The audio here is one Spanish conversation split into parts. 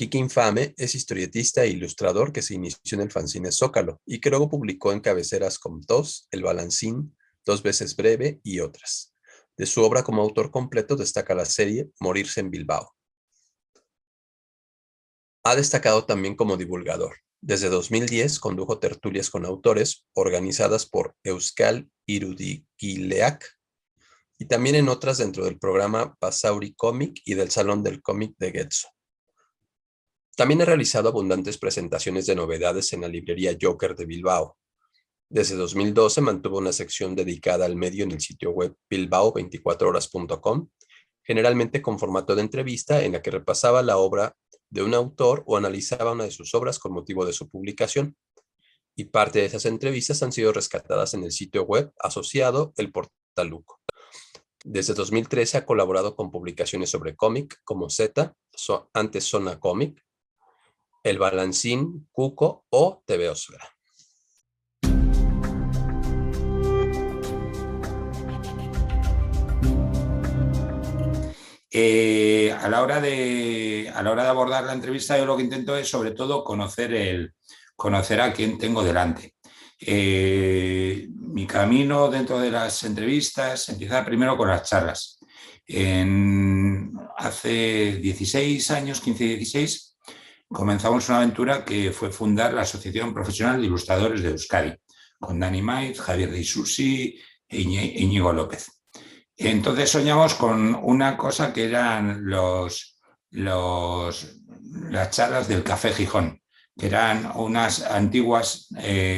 Quique Infame es historietista e ilustrador que se inició en el fanzine Zócalo y que luego publicó en cabeceras como Tos, El Balancín, Dos veces breve y otras. De su obra como autor completo destaca la serie Morirse en Bilbao. Ha destacado también como divulgador. Desde 2010 condujo tertulias con autores organizadas por Euskal Irudigileak y también en otras dentro del programa Basauri Comic y del Salón del Cómic de Getxo. También ha realizado abundantes presentaciones de novedades en la librería Joker de Bilbao. Desde 2012 mantuvo una sección dedicada al medio en el sitio web bilbao24horas.com, generalmente con formato de entrevista en la que repasaba la obra de un autor o analizaba una de sus obras con motivo de su publicación. Y parte de esas entrevistas han sido rescatadas en el sitio web asociado El Portal Luco. Desde 2013 ha colaborado con publicaciones sobre cómic como Z, antes Zona Cómic, El Balancín, Cuco o TVosfera. A la hora de abordar la entrevista, yo lo que intento es sobre todo conocer a quien tengo delante. Mi camino dentro de las entrevistas empieza primero con las charlas. Hace 16 años, 15-16, comenzamos una aventura que fue fundar la Asociación Profesional de Ilustradores de Euskadi, con Dani Maiz, Javier de Isusi e Íñigo López. Entonces soñamos con una cosa que eran las charlas del Café Gijón, que eran unas antiguas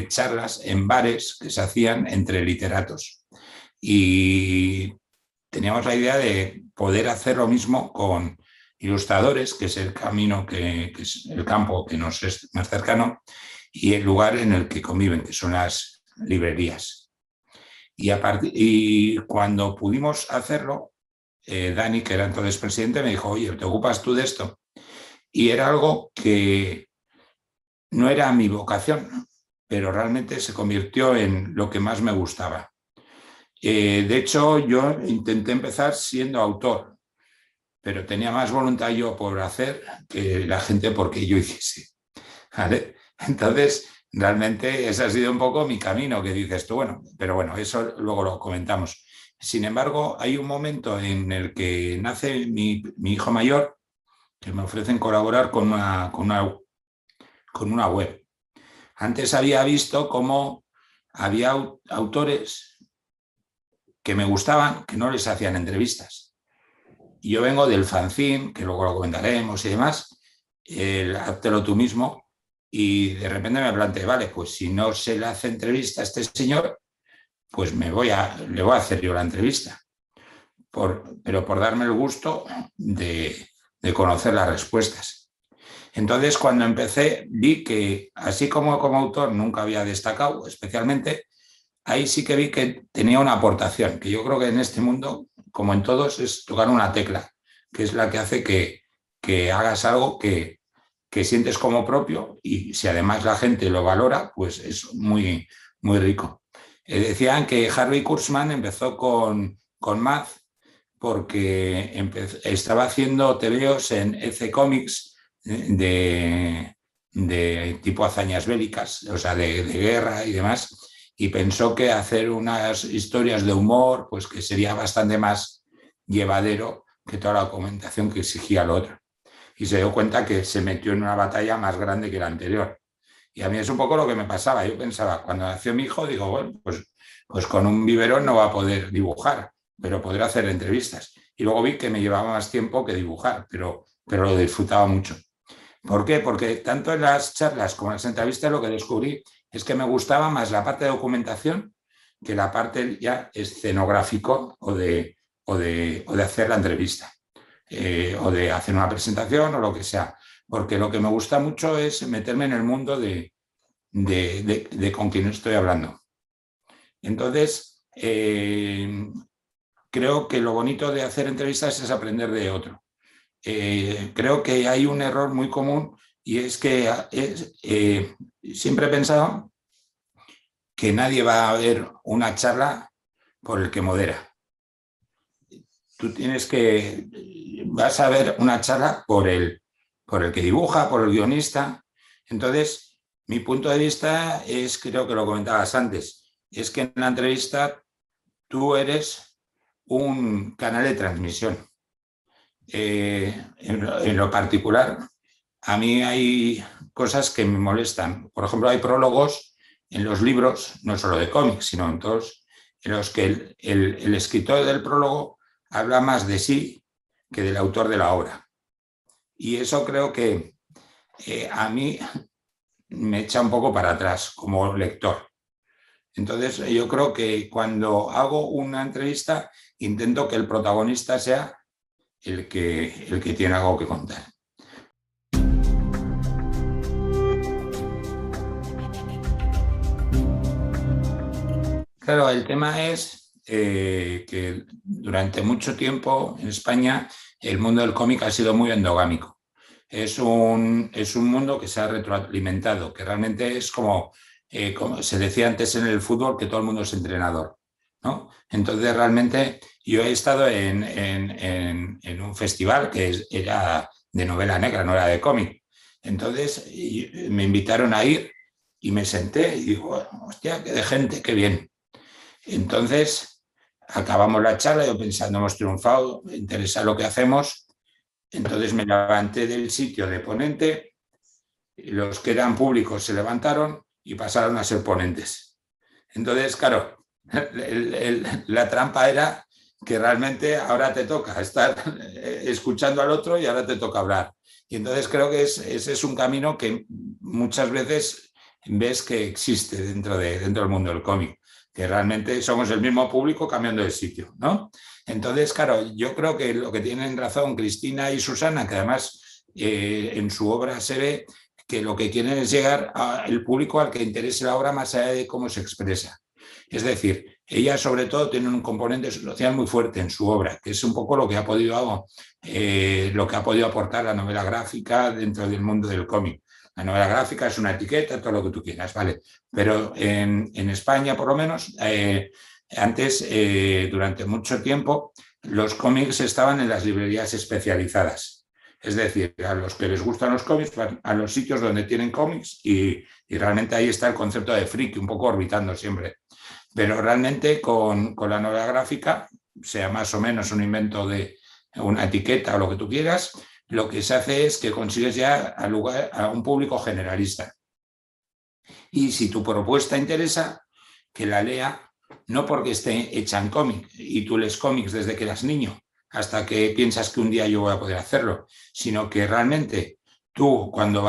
charlas en bares que se hacían entre literatos. Y teníamos la idea de poder hacer lo mismo con ilustradores, que es el camino, que es el campo que nos es más cercano, y el lugar en el que conviven, que son las librerías. Y cuando pudimos hacerlo, Dani, que era entonces presidente, me dijo, oye, ¿te ocupas tú de esto? Y era algo que no era mi vocación, pero realmente se convirtió en lo que más me gustaba. De hecho, yo intenté empezar siendo autor, pero tenía más voluntad yo por hacer que la gente porque yo hiciese. ¿Vale? Entonces, realmente ese ha sido un poco mi camino, que dices tú, bueno, pero bueno, eso luego lo comentamos. Sin embargo, hay un momento en el que nace mi hijo mayor, que me ofrecen colaborar con una web. Antes había visto cómo había autores que me gustaban, que no les hacían entrevistas. Y yo vengo del fanzine, que luego lo comentaremos y demás, háztelo tú mismo. Y de repente me planteé, vale, pues si no se le hace entrevista a este señor, pues le voy a hacer yo la entrevista. Pero por darme el gusto de conocer las respuestas. Entonces, cuando empecé, vi que, así como autor nunca había destacado especialmente, ahí sí que vi que tenía una aportación, que yo creo que en este mundo, como en todos, es tocar una tecla, que es la que hace que hagas algo que sientes como propio, y si además la gente lo valora, pues es muy, muy rico. Decían que Harvey Kurtzman empezó con Maz porque estaba haciendo tebeos en EC Comics de tipo hazañas bélicas, o sea, de guerra y demás, y pensó que hacer unas historias de humor, pues que sería bastante más llevadero que toda la documentación que exigía lo otro. Y se dio cuenta que se metió en una batalla más grande que la anterior. Y a mí es un poco lo que me pasaba. Yo pensaba, cuando nació mi hijo, digo, bueno, pues con un biberón no va a poder dibujar, pero podrá hacer entrevistas. Y luego vi que me llevaba más tiempo que dibujar, pero lo disfrutaba mucho. ¿Por qué? Porque tanto en las charlas como en las entrevistas lo que descubrí es que me gustaba más la parte de documentación que la parte ya escenográfico o de hacer la entrevista. O de hacer una presentación o lo que sea, porque lo que me gusta mucho es meterme en el mundo de con quien estoy hablando. Entonces, creo que lo bonito de hacer entrevistas es aprender de otro. Creo que hay un error muy común, y es que siempre he pensado que nadie va a ver una charla por el que modera. Tú vas a ver una charla por el por el que dibuja, por el guionista. Entonces, mi punto de vista es, creo que lo comentabas antes, es que en la entrevista tú eres un canal de transmisión. En lo particular, a mí hay cosas que me molestan. Por ejemplo, hay prólogos en los libros, no solo de cómics, sino en todos, en los que el escritor del prólogo habla más de sí que del autor de la obra. Y eso creo que a mí me echa un poco para atrás como lector. Entonces, yo creo que cuando hago una entrevista, intento que el protagonista sea el que tiene algo que contar. Claro, el tema es que durante mucho tiempo en España el mundo del cómic ha sido muy endogámico. Es un mundo que se ha retroalimentado, que realmente es como se decía antes en el fútbol, que todo el mundo es entrenador, ¿no? Entonces realmente yo he estado en un festival que era de novela negra, no era de cómic. Entonces me invitaron a ir y me senté y digo, hostia, qué de gente, qué bien. Entonces acabamos la charla, yo pensando, hemos triunfado, me interesa lo que hacemos. Entonces me levanté del sitio de ponente, los que eran públicos se levantaron y pasaron a ser ponentes. Entonces, claro, la trampa era que realmente ahora te toca estar escuchando al otro y ahora te toca hablar. Y entonces creo que ese es un camino que muchas veces ves que existe dentro del mundo del cómic, que realmente somos el mismo público cambiando de sitio, ¿no? Entonces, claro, yo creo que lo que tienen razón Cristina y Susana, que además en su obra se ve que lo que quieren es llegar al público al que interese la obra más allá de cómo se expresa. Es decir, ellas sobre todo tienen un componente social muy fuerte en su obra, que es un poco lo que ha podido aportar la novela gráfica dentro del mundo del cómic. La novela gráfica es una etiqueta, todo lo que tú quieras, ¿vale? Pero en España, por lo menos, antes, durante mucho tiempo, los cómics estaban en las librerías especializadas. Es decir, a los que les gustan los cómics van a los sitios donde tienen cómics y realmente ahí está el concepto de friki, un poco orbitando siempre. Pero realmente con la novela gráfica, sea más o menos un invento de una etiqueta o lo que tú quieras, lo que se hace es que consigues ya a un público generalista. Y si tu propuesta interesa, que la lea no porque esté hecha en cómic y tú lees cómics desde que eras niño hasta que piensas que un día yo voy a poder hacerlo, sino que realmente tú cuando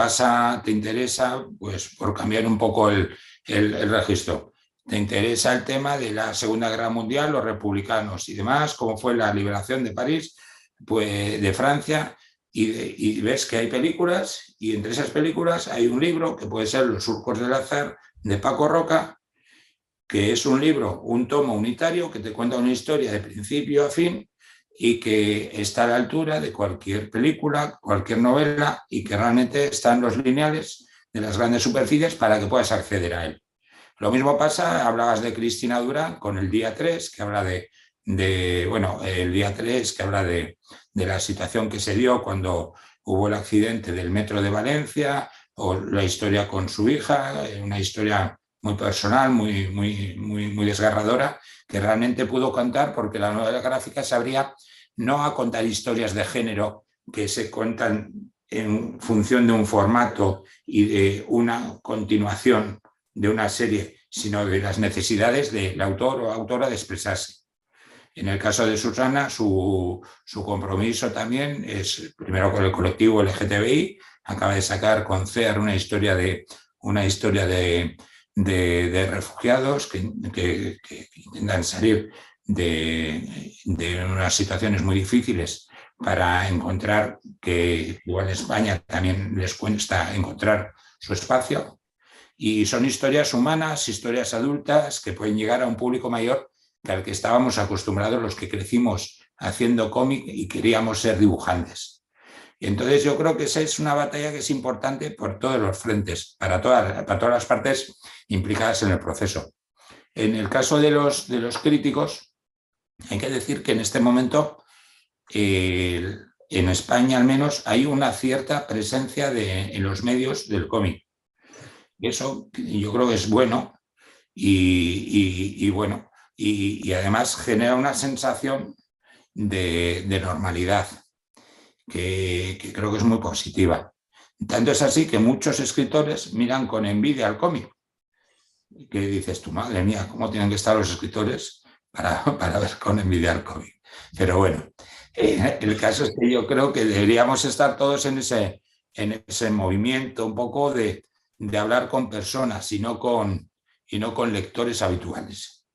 te interesa, pues por cambiar un poco el registro, te interesa el tema de la Segunda Guerra Mundial, los republicanos y demás, cómo fue la liberación de París, pues de Francia, y ves que hay películas y entre esas películas hay un libro que puede ser Los surcos del azar de Paco Roca, que es un libro, un tomo unitario que te cuenta una historia de principio a fin y que está a la altura de cualquier película, cualquier novela y que realmente está en los lineales de las grandes superficies para que puedas acceder a él. Lo mismo pasa, hablabas de Cristina Durán con el día 3, que habla el día 3, que habla de la situación que se dio cuando hubo el accidente del metro de Valencia, o la historia con su hija, una historia muy personal, muy desgarradora, que realmente pudo contar porque la novela gráfica se abría no a contar historias de género que se cuentan en función de un formato y de una continuación de una serie, sino de las necesidades del autor o autora de expresarse. En el caso de Susana, su compromiso también es primero con el colectivo LGTBI, acaba de sacar con CEAR una historia de refugiados que intentan salir de unas situaciones muy difíciles para encontrar, que igual en España también les cuesta encontrar su espacio. Y son historias humanas, historias adultas que pueden llegar a un público mayor que al que estábamos acostumbrados los que crecimos haciendo cómic y queríamos ser dibujantes. Y entonces yo creo que esa es una batalla que es importante por todos los frentes, para todas las partes implicadas en el proceso. En el caso de los críticos, hay que decir que en este momento en España al menos hay una cierta presencia en los medios del cómic. Eso yo creo que es bueno y bueno, y además genera una sensación de normalidad que creo que es muy positiva. Tanto es así que muchos escritores miran con envidia al cómic. Que dices tú, madre mía, ¿cómo tienen que estar los escritores para ver con envidia al cómic? Pero bueno, el caso es que yo creo que deberíamos estar todos en ese movimiento un poco de hablar con personas y no con lectores habituales.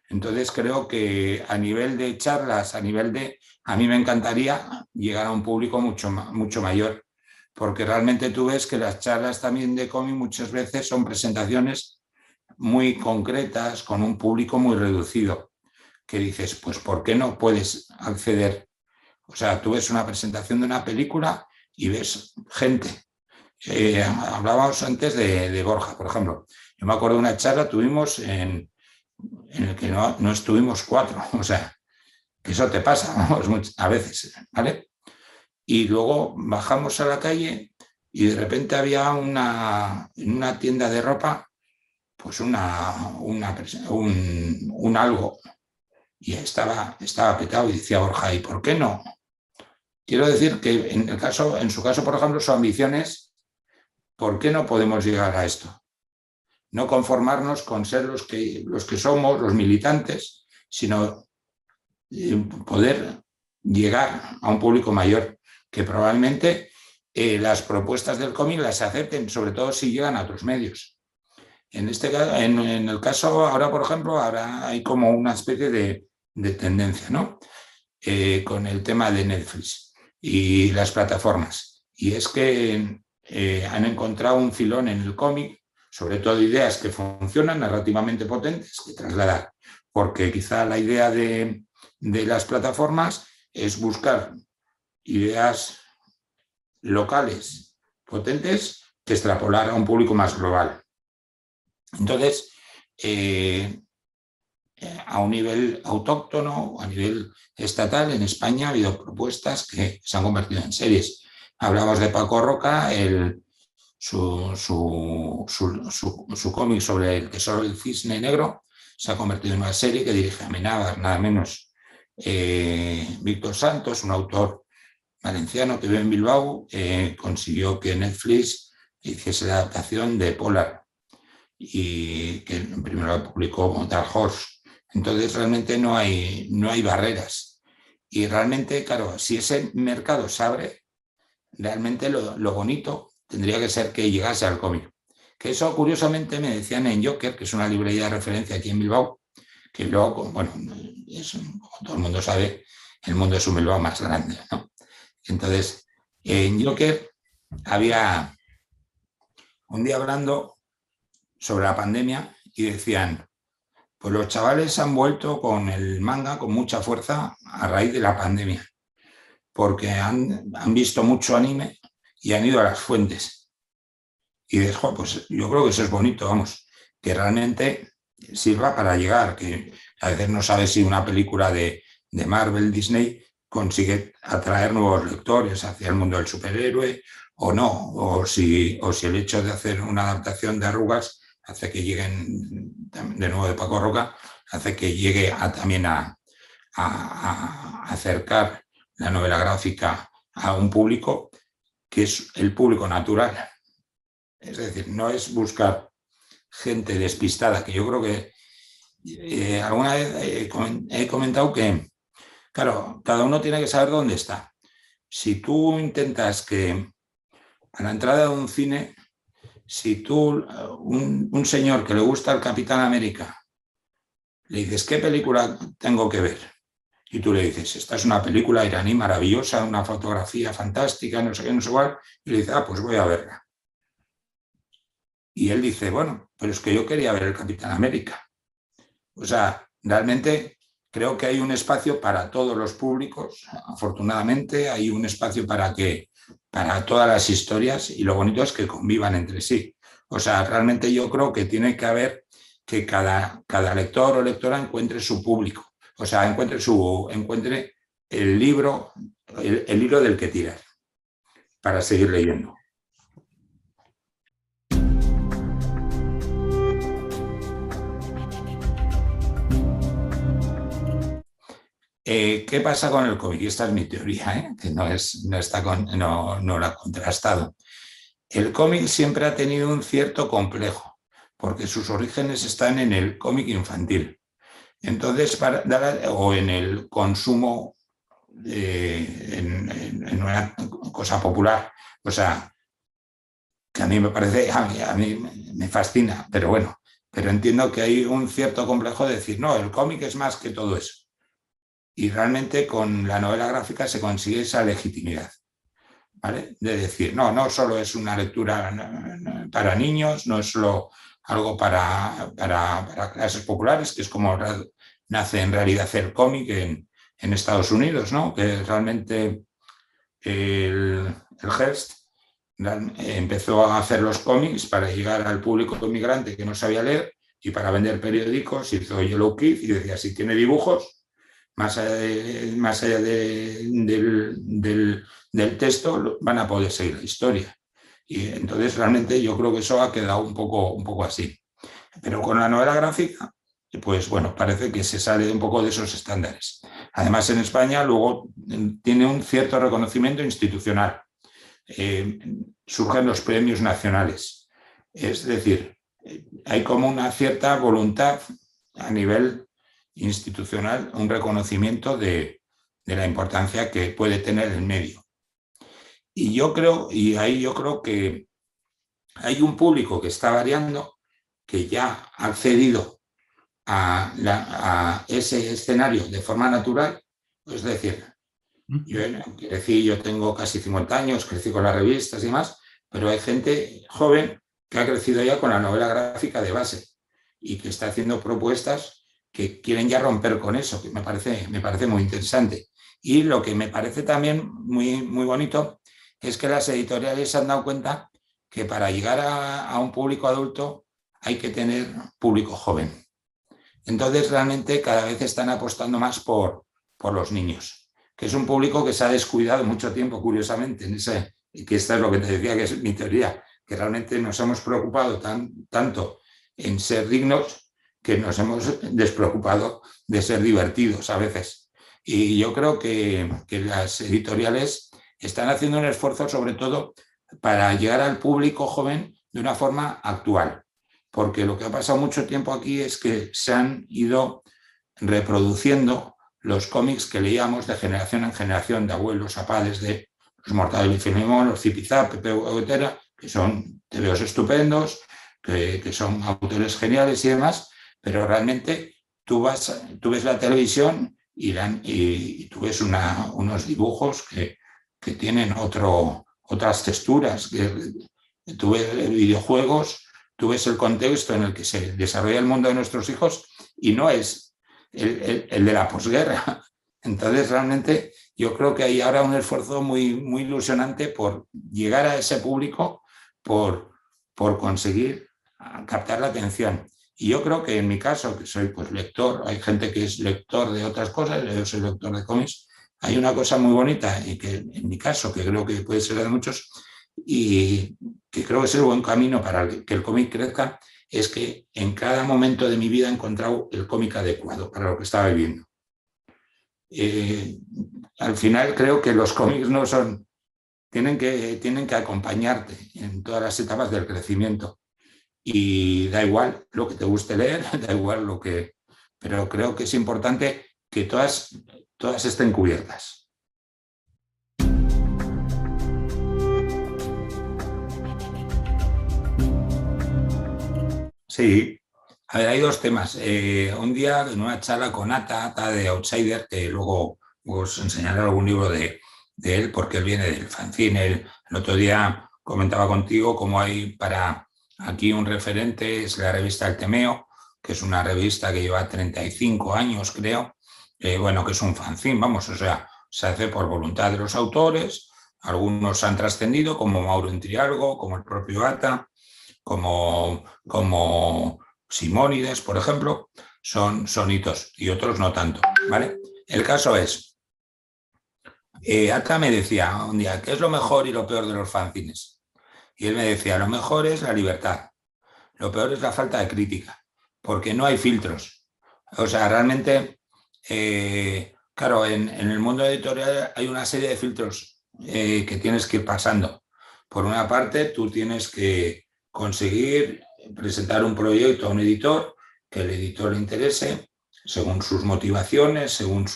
Entonces creo que a nivel de charlas, a mí me encantaría llegar a un público mucho mayor, porque realmente tú ves que las charlas también de cómic muchas veces son presentaciones muy concretas con un público muy reducido, que dices, pues ¿por qué no puedes acceder? O sea, tú ves una presentación de una película y ves gente. Hablábamos antes de Borja, por ejemplo. Yo me acuerdo de una charla tuvimos en el que no estuvimos 4, o sea, que eso te pasa, vamos, a veces, ¿vale? Y luego bajamos a la calle y de repente había en una tienda de ropa pues un algo, y estaba petado, y decía Borja, ¿y por qué no? Quiero decir que en su caso, por ejemplo, su ambición es, ¿por qué no podemos llegar a esto? No conformarnos con ser los que somos, los militantes, sino poder llegar a un público mayor, que probablemente las propuestas del cómic las acepten, sobre todo si llegan a otros medios. En el caso ahora, por ejemplo, ahora hay como una especie de tendencia, ¿no? Con el tema de Netflix y las plataformas. Y es que han encontrado un filón en el cómic, sobre todo ideas que funcionan, narrativamente potentes, que trasladar. Porque quizá la idea de las plataformas es buscar ideas locales potentes que extrapolar a un público más global. Entonces, a un nivel autóctono, a nivel estatal, en España ha habido propuestas que se han convertido en series. Hablamos de Paco Roca, su cómic sobre el tesoro del cisne negro se ha convertido en una serie que dirige Amenábar, nada menos. Víctor Santos, un autor valenciano que vive en Bilbao, consiguió que Netflix hiciese la adaptación de Polar, y que primero lo publicó Dark Horse. Entonces realmente no hay barreras. Y realmente, claro, si ese mercado se abre, realmente lo bonito tendría que ser que llegase al cómic. Que eso curiosamente me decían en Joker, que es una librería de referencia aquí en Bilbao, que luego, bueno, como todo el mundo sabe, el mundo es un Bilbao más grande, ¿no? Entonces, en Joker había un día hablando sobre la pandemia y decían, pues los chavales han vuelto con el manga con mucha fuerza a raíz de la pandemia, porque han visto mucho anime y han ido a las fuentes. Y dijo, pues yo creo que eso es bonito, vamos, que realmente sirva para llegar, que a veces no sabes si una película de Marvel, Disney, consigue atraer nuevos lectores hacia el mundo del superhéroe o no, o si el hecho de hacer una adaptación de Arrugas hace que lleguen, de nuevo de Paco Roca, hace que llegue también a acercar la novela gráfica a un público que es el público natural. Es decir, no es buscar gente despistada, que yo creo que alguna vez he comentado que, claro, cada uno tiene que saber dónde está. Si tú intentas que a la entrada de un cine, si tú, un señor que le gusta el Capitán América, le dices, ¿qué película tengo que ver? Y tú le dices, esta es una película iraní maravillosa, una fotografía fantástica, no sé qué, no sé cuál, y le dices, pues voy a verla. Y él dice, bueno, pero es que yo quería ver el Capitán América. O sea, realmente creo que hay un espacio para todos los públicos, afortunadamente hay un espacio para todas las historias, y lo bonito es que convivan entre sí. O sea, realmente yo creo que tiene que haber que cada lector o lectora encuentre su público, o sea, encuentre el libro el hilo del que tiras para seguir leyendo. ¿Qué pasa con el cómic? Y esta es mi teoría, que no la he contrastado. El cómic siempre ha tenido un cierto complejo, porque sus orígenes están en el cómic infantil. Entonces, o en el consumo en una cosa popular. O sea, que a mí me parece, a mí me fascina, pero bueno, pero entiendo que hay un cierto complejo de decir, no, el cómic es más que todo eso. Y realmente con la novela gráfica se consigue esa legitimidad, ¿vale? De decir, no solo es una lectura para niños, no es solo algo para clases populares, que es como nace en realidad el cómic en Estados Unidos, ¿no? Que realmente el Hearst empezó a hacer los cómics para llegar al público inmigrante que no sabía leer y para vender periódicos. Hizo Yellow Kid y decía, si tiene dibujos, más allá del texto, van a poder seguir la historia. Y entonces realmente yo creo que eso ha quedado un poco así. Pero con la novela gráfica, pues bueno, parece que se sale un poco de esos estándares. Además, en España luego tiene un cierto reconocimiento institucional. Surgen los premios nacionales. Es decir, hay como una cierta voluntad a nivel institucional, un reconocimiento de la importancia que puede tener el medio. Y ahí yo creo que hay un público que está variando, que ya ha accedido a ese escenario de forma natural. Es decir, yo tengo casi 50 años, crecí con las revistas y demás, pero hay gente joven que ha crecido ya con la novela gráfica de base y que está haciendo propuestas que quieren ya romper con eso, que me parece muy interesante. Y lo que me parece también muy, muy bonito es que las editoriales se han dado cuenta que para llegar a un público adulto hay que tener público joven. Entonces realmente cada vez están apostando más por los niños, que es un público que se ha descuidado mucho tiempo, curiosamente, que esta es lo que te decía, que es mi teoría, que realmente nos hemos preocupado tanto en ser dignos que nos hemos despreocupado de ser divertidos a veces. Y yo creo que las editoriales están haciendo un esfuerzo sobre todo para llegar al público joven de una forma actual, porque lo que ha pasado mucho tiempo aquí es que se han ido reproduciendo los cómics que leíamos de generación en generación, de abuelos a padres, de los Mortadelo y Filemón, los Zipizape, Pepe Gotera, que son tebeos estupendos, que son autores geniales y demás, pero realmente tú ves la televisión y tú ves unos dibujos que tienen otras texturas, tú ves videojuegos, tú ves el contexto en el que se desarrolla el mundo de nuestros hijos y no es el de la posguerra. Entonces realmente yo creo que hay ahora un esfuerzo muy, muy ilusionante por llegar a ese público, por conseguir captar la atención. Y yo creo que en mi caso, que soy pues lector, hay gente que es lector de otras cosas, yo soy lector de cómics, hay una cosa muy bonita y que en mi caso, que creo que puede ser la de muchos y que creo que es el buen camino para que el cómic crezca, es que en cada momento de mi vida he encontrado el cómic adecuado para lo que estaba viviendo. Al final creo que los cómics no son, tienen que acompañarte en todas las etapas del crecimiento. Y da igual lo que te guste leer, da igual pero creo que es importante que todas estén cubiertas. Sí, a ver, hay dos temas. Un día en una charla con Ata de Outsider, que luego os enseñaré algún libro de él, porque él viene del fanzine. El otro día comentaba contigo cómo hay para aquí un referente, es la revista El Temeo, que es una revista que lleva 35 años, creo, bueno, que es un fanzine, vamos, o sea, se hace por voluntad de los autores, algunos han trascendido, como Mauro Intrialgo, como el propio Ata, como Simónides, por ejemplo, son hitos, y otros no tanto, ¿vale? El caso es, Ata me decía un día, ¿qué es lo mejor y lo peor de los fanzines? Y él me decía, lo mejor es la libertad, lo peor es la falta de crítica, porque no hay filtros. O sea, realmente, claro, en el mundo editorial hay una serie de filtros que tienes que ir pasando. Por una parte, tú tienes que conseguir presentar un proyecto a un editor, que el editor le interese, según sus motivaciones, según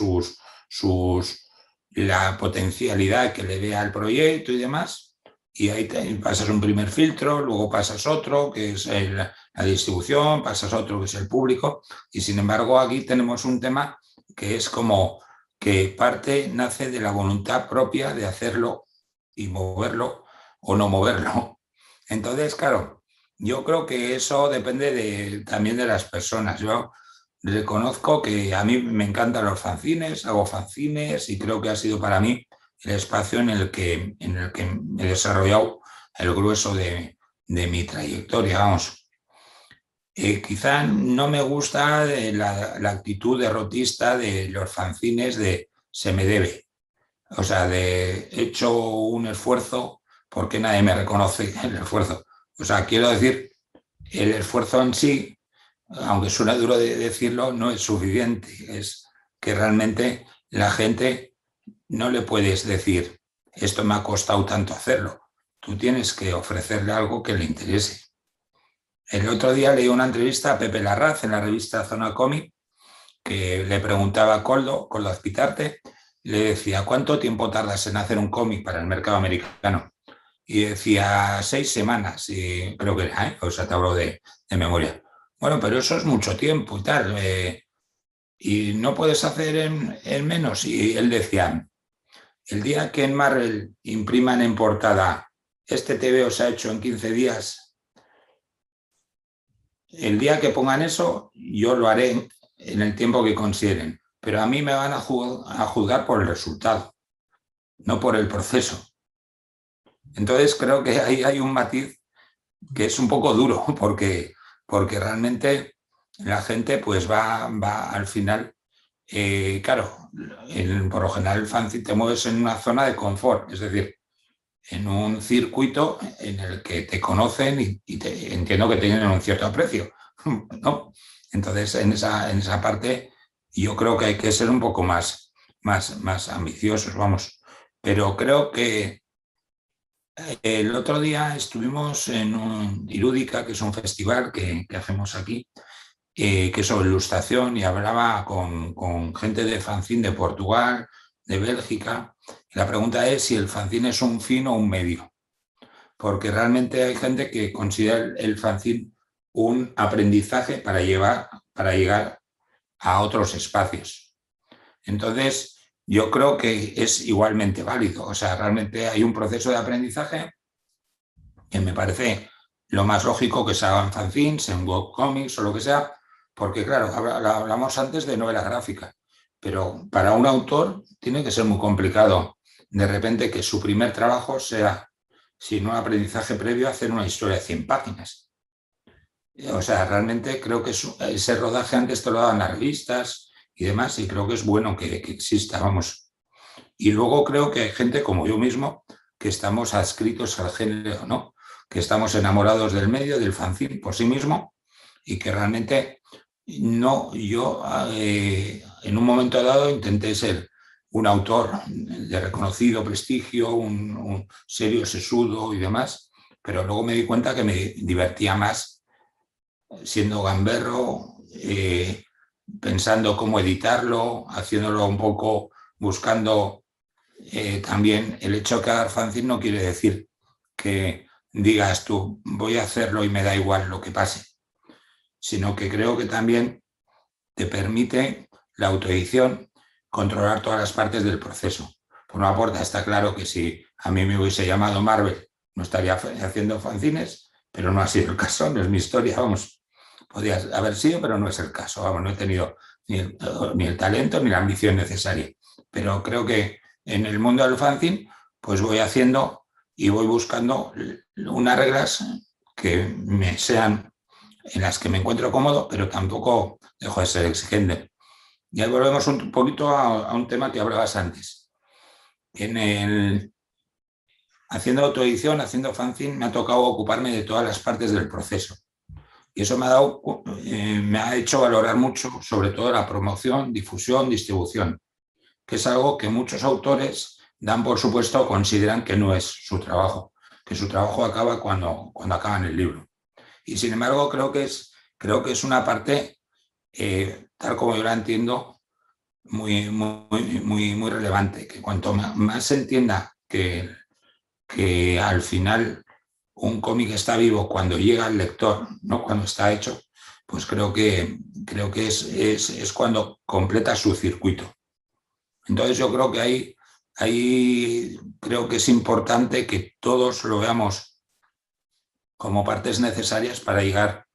la potencialidad que le vea al proyecto y demás. Y ahí pasas un primer filtro, luego pasas otro, que es la distribución, pasas otro, que es el público. Y sin embargo, aquí tenemos un tema que es como que parte nace de la voluntad propia de hacerlo y moverlo o no moverlo. Entonces, claro, yo creo que eso depende también de las personas. Yo reconozco que a mí me encantan los fanzines, hago fanzines y creo que ha sido para mí el espacio en el que me he desarrollado el grueso de mi trayectoria, vamos. Quizá no me gusta la actitud derrotista de los fanzines de se me debe. O sea, de he hecho un esfuerzo porque nadie me reconoce el esfuerzo. O sea, quiero decir, el esfuerzo en sí, aunque suena duro de decirlo, no es suficiente. Es que realmente la gente no le puedes decir, esto me ha costado tanto hacerlo. Tú tienes que ofrecerle algo que le interese. El otro día leí una entrevista a Pepe Larraz en la revista Zona Cómic, que le preguntaba a Koldo Azpitarte, le decía, ¿cuánto tiempo tardas en hacer un cómic para el mercado americano? Y decía 6 semanas, y creo que era, o sea, te hablo de memoria. Bueno, pero eso es mucho tiempo y tal, y no puedes hacer en menos. Y él decía, el día que en Marvel impriman en portada, este TVO se ha hecho en 15 días, el día que pongan eso, yo lo haré en el tiempo que consideren, pero a mí me van a juzgar por el resultado, no por el proceso. Entonces creo que ahí hay un matiz que es un poco duro, porque realmente la gente pues va al final, claro, por lo general el fanzine te mueves en una zona de confort, es decir, en un circuito en el que te conocen y entiendo que tienen un cierto aprecio, ¿no? Entonces, en esa parte yo creo que hay que ser un poco más ambiciosos, vamos. Pero creo que el otro día estuvimos en Irúdica, que es un festival que hacemos aquí, que es sobre ilustración, y hablaba con gente de fanzine de Portugal, de Bélgica. Y la pregunta es si el fanzine es un fin o un medio, porque realmente hay gente que considera el fanzine un aprendizaje para llegar a otros espacios. Entonces, yo creo que es igualmente válido. O sea, realmente hay un proceso de aprendizaje que me parece lo más lógico que se hagan fanzines, en webcomics o lo que sea, porque claro, hablamos antes de novela gráfica, pero para un autor tiene que ser muy complicado de repente que su primer trabajo sea, sin un aprendizaje previo, hacer una historia de 100 páginas. O sea, realmente creo que ese rodaje antes te lo daban las revistas y demás, y creo que es bueno que exista, vamos. Y luego creo que hay gente como yo mismo que estamos adscritos al género, ¿no? Que estamos enamorados del medio, del fanzine por sí mismo, y que realmente no, yo en un momento dado intenté ser un autor de reconocido prestigio, un serio sesudo y demás, pero luego me di cuenta que me divertía más siendo gamberro, pensando cómo editarlo, haciéndolo un poco, buscando también el hecho de que hagas fanzine no quiere decir que digas tú, voy a hacerlo y me da igual lo que pase, sino que creo que también te permite la autoedición controlar todas las partes del proceso. Por una parte, está claro que si a mí me hubiese llamado Marvel, no estaría haciendo fanzines, pero no ha sido el caso, no es mi historia, vamos. Podría haber sido, pero no es el caso, vamos, no he tenido ni el talento ni la ambición necesaria. Pero creo que en el mundo del fanzine, pues voy haciendo y voy buscando unas reglas que me sean en las que me encuentro cómodo, pero tampoco dejo de ser exigente. Y ahí volvemos un poquito a un tema que hablabas antes. haciendo autoedición, haciendo fanzine, me ha tocado ocuparme de todas las partes del proceso. Y eso me ha hecho valorar mucho, sobre todo la promoción, difusión, distribución, que es algo que muchos autores dan por supuesto, consideran que no es su trabajo, que su trabajo acaba cuando acaban el libro. Y sin embargo, creo que es una parte, tal como yo la entiendo, muy relevante, que cuanto más se entienda que al final un cómic está vivo cuando llega al lector, no cuando está hecho, pues creo que es cuando completa su circuito. Entonces yo creo que ahí creo que es importante que todos lo veamos como partes necesarias para llegar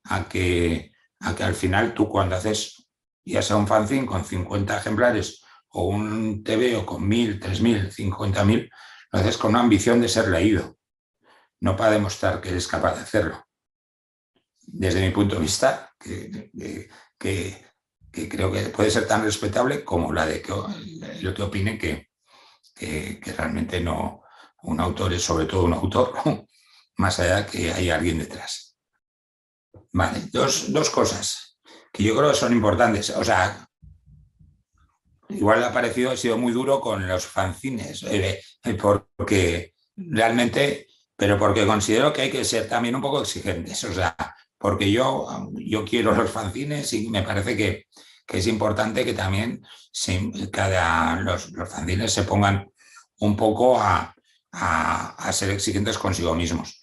a que al final tú cuando haces ya sea un fanzine con 50 ejemplares o un TVO con 1000, 3000, 50.000, lo haces con una ambición de ser leído, no para demostrar que eres capaz de hacerlo. Desde mi punto de vista, que creo que puede ser tan respetable como la de que el que opine que realmente no, un autor es sobre todo un autor, más allá que hay alguien detrás. Vale, dos cosas que yo creo que son importantes. O sea, igual ha sido muy duro con los fanzines, porque realmente, pero porque considero que hay que ser también un poco exigentes. O sea, porque yo quiero los fanzines y me parece que es importante que también los fanzines se pongan un poco a ser exigentes consigo mismos.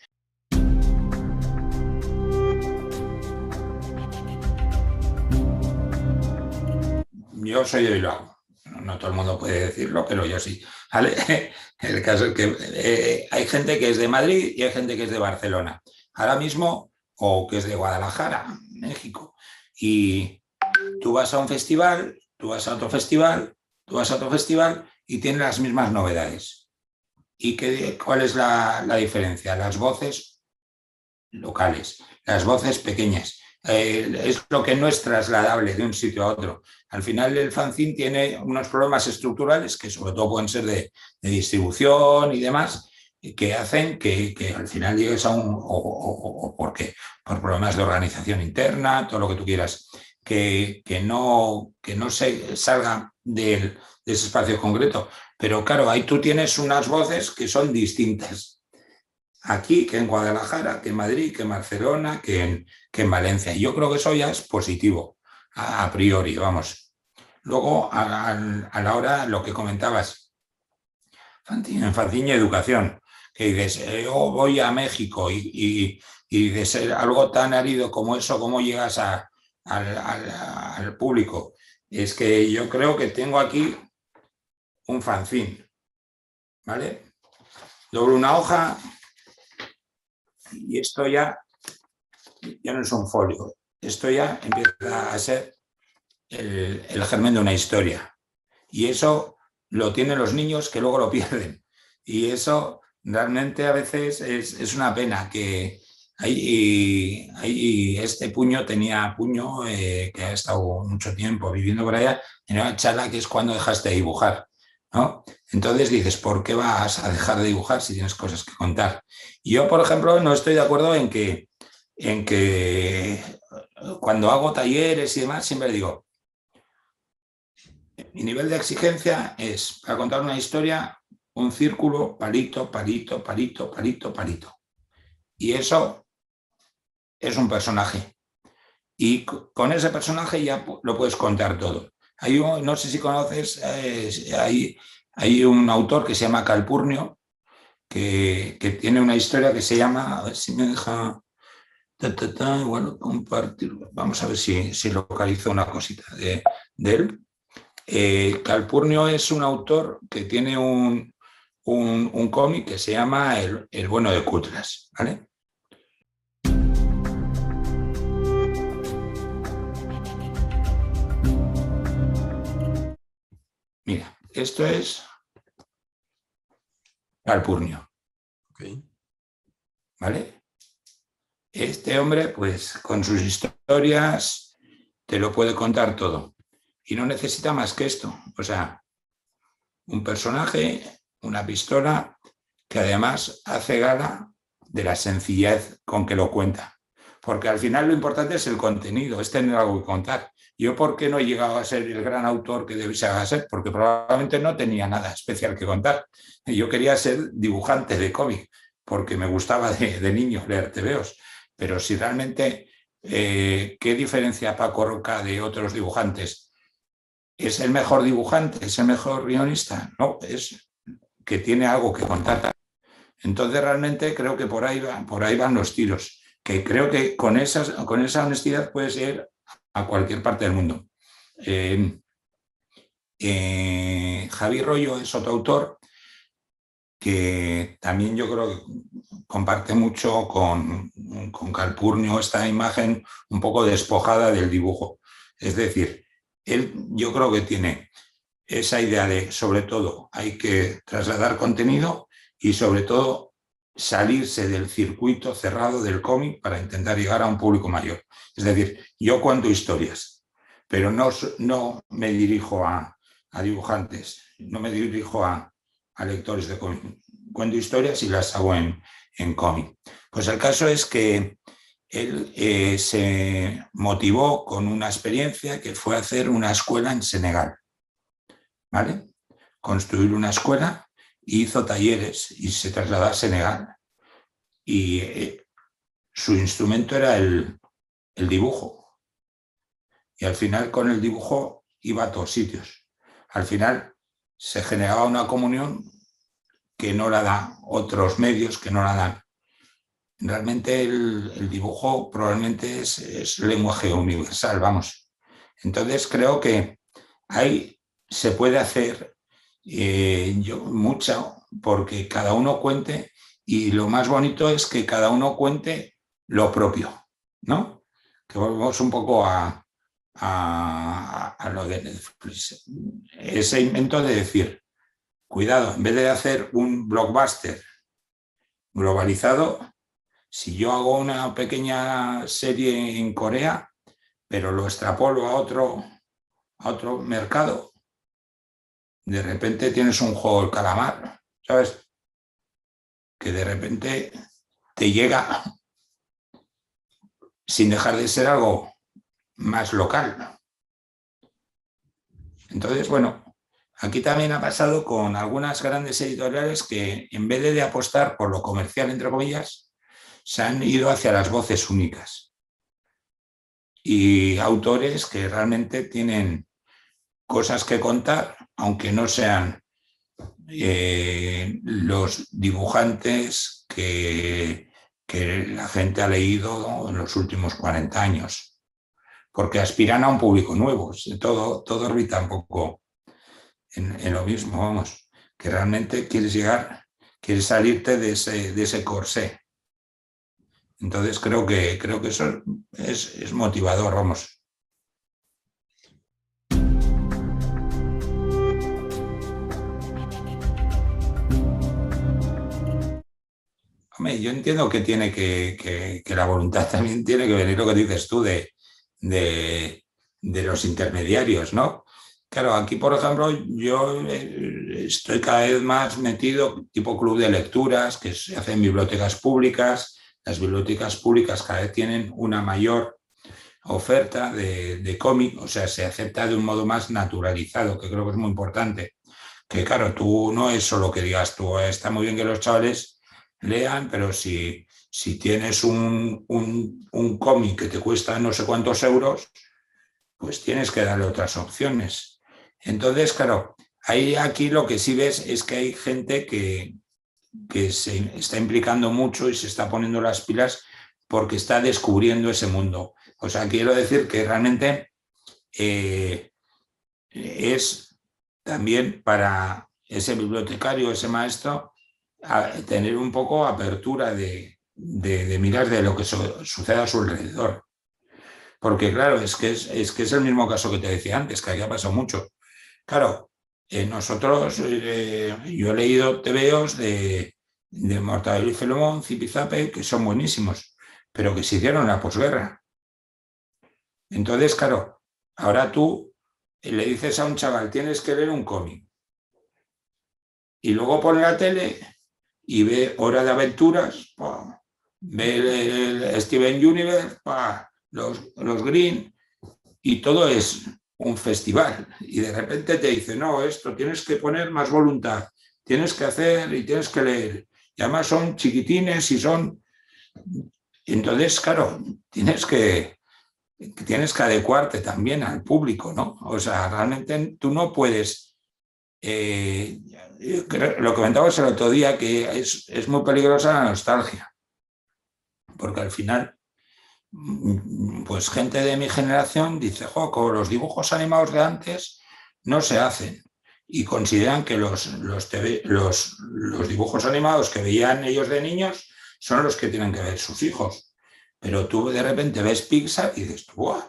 Yo soy de Bilbao, no todo el mundo puede decirlo, pero yo sí. ¿Vale? El caso es que hay gente que es de Madrid y hay gente que es de Barcelona. Ahora mismo, o que es de Guadalajara, México. Y tú vas a un festival, tú vas a otro festival, tú vas a otro festival y tienen las mismas novedades. ¿Y cuál es la diferencia? Las voces locales, las voces pequeñas. Es lo que no es trasladable de un sitio a otro. Al final el fanzine tiene unos problemas estructurales que sobre todo pueden ser de distribución y demás, que hacen que al final llegues a o porque por problemas de organización interna, todo lo que tú quieras, que no se salga de ese espacio concreto. Pero claro, ahí tú tienes unas voces que son distintas. Aquí que en Guadalajara, que en Madrid, que en Barcelona, que en Valencia. Y yo creo que eso ya es positivo, a priori, vamos. Luego, a la hora, lo que comentabas, en fanzine y educación, que dices, yo voy a México y de ser algo tan árido como eso, ¿cómo llegas al público? Es que yo creo que tengo aquí un fanzine, ¿vale? Doblo una hoja y esto ya no es un folio, esto ya empieza a ser el germen de una historia. Y eso lo tienen los niños que luego lo pierden. Y eso realmente a veces es una pena que este puño tenía puño que ha estado mucho tiempo viviendo por allá, en una charla que es cuando dejaste de dibujar, ¿no? Entonces dices, ¿por qué vas a dejar de dibujar si tienes cosas que contar? Y yo, por ejemplo, no estoy de acuerdo en que cuando hago talleres y demás, siempre digo, mi nivel de exigencia es, para contar una historia, un círculo, palito, palito, palito, palito, palito. Y eso es un personaje. Y con ese personaje ya lo puedes contar todo. No sé si conoces, hay un autor que se llama Calpurnio, que tiene una historia que se llama, a ver si me deja, bueno, compartir, vamos a ver si localizo una cosita de él. Calpurnio es un autor que tiene un cómic que se llama El bueno de Cutlas, ¿vale? Mira, esto es Calpurnio. Okay. ¿Vale? Este hombre, pues con sus historias te lo puede contar todo y no necesita más que esto. O sea, un personaje, una pistola, que además hace gala de la sencillez con que lo cuenta. Porque al final lo importante es el contenido, es tener algo que contar. Yo, ¿por qué no he llegado a ser el gran autor que debiera ser? Porque probablemente no tenía nada especial que contar. Yo quería ser dibujante de cómic, porque me gustaba de niño leer tebeos. Pero si realmente, ¿qué diferencia Paco Roca de otros dibujantes? ¿Es el mejor dibujante? ¿Es el mejor guionista? No, es que tiene algo que contar. Entonces realmente creo que por ahí van los tiros, que creo que con esa honestidad puedes ir a cualquier parte del mundo. Javi Rollo es otro autor que también yo creo que comparte mucho con Calpurnio esta imagen un poco despojada del dibujo. Es decir, él yo creo que tiene esa idea de, sobre todo, hay que trasladar contenido y sobre todo salirse del circuito cerrado del cómic para intentar llegar a un público mayor. Es decir, yo cuento historias, pero no me dirijo a dibujantes, no me dirijo a lectores de cómic. Cuento historias y las hago en cómic. Pues el caso es que él se motivó con una experiencia que fue hacer una escuela en Senegal. ¿Vale? Construir una escuela, hizo talleres y se trasladó a Senegal. Y su instrumento era el dibujo. Y al final con el dibujo iba a todos sitios. Al final se generaba una comunión que no la dan otros medios, que no la dan. Realmente el dibujo probablemente es lenguaje universal, vamos. Entonces creo que ahí se puede hacer mucho, porque cada uno cuente, y lo más bonito es que cada uno cuente lo propio, ¿no? Que volvemos un poco a lo de Netflix. Ese invento de decir, cuidado, en vez de hacer un blockbuster globalizado, si yo hago una pequeña serie en Corea, pero lo extrapolo a otro mercado, de repente tienes un juego del calamar, ¿sabes? Que de repente te llega sin dejar de ser algo más local. Entonces, bueno, aquí también ha pasado con algunas grandes editoriales que en vez de apostar por lo comercial, entre comillas, se han ido hacia las voces únicas. Y autores que realmente tienen cosas que contar, aunque no sean los dibujantes que la gente ha leído en los últimos 40 años, porque aspiran a un público nuevo. Todo orbita un poco en lo mismo, vamos, que realmente quieres salirte de ese corsé. Entonces creo que eso es motivador, vamos. Hombre, yo entiendo que tiene que la voluntad también tiene que venir, lo que dices tú, de los intermediarios, ¿no? Claro, aquí, por ejemplo, yo estoy cada vez más metido, tipo club de lecturas, que se hace en bibliotecas públicas. Las bibliotecas públicas cada vez tienen una mayor oferta de cómic, o sea, se acepta de un modo más naturalizado, que creo que es muy importante. Que claro, tú no es solo que digas tú, está muy bien que los chavales lean, pero si tienes un cómic que te cuesta no sé cuántos euros, pues tienes que darle otras opciones. Entonces, claro, aquí lo que sí ves es que hay gente que se está implicando mucho y se está poniendo las pilas porque está descubriendo ese mundo. O sea, quiero decir que realmente es también para ese bibliotecario, ese maestro, tener un poco apertura de mirar de lo que sucede a su alrededor. Porque claro, es que es el mismo caso que te decía antes, que aquí ha pasado mucho. Claro, nosotros, yo he leído tebeos de Mortadelo y Filemón, Zipizape, que son buenísimos, pero que se hicieron en la posguerra. Entonces, claro, ahora tú le dices a un chaval, tienes que leer un cómic, y luego pone la tele y ve Hora de Aventuras, ve el Steven Universe, los Green, y todo es un festival. Y de repente te dice, no, esto tienes que poner más voluntad, tienes que hacer y tienes que leer. Y además son chiquitines y son... Entonces, claro, tienes que adecuarte también al público, ¿no? O sea, realmente tú no puedes... lo comentabas el otro día, que es muy peligrosa la nostalgia, porque al final, pues gente de mi generación dice, jo, como los dibujos animados de antes no se hacen, y consideran que los dibujos animados que veían ellos de niños son los que tienen que ver sus hijos. Pero tú de repente ves Pixar y dices, ¡buah!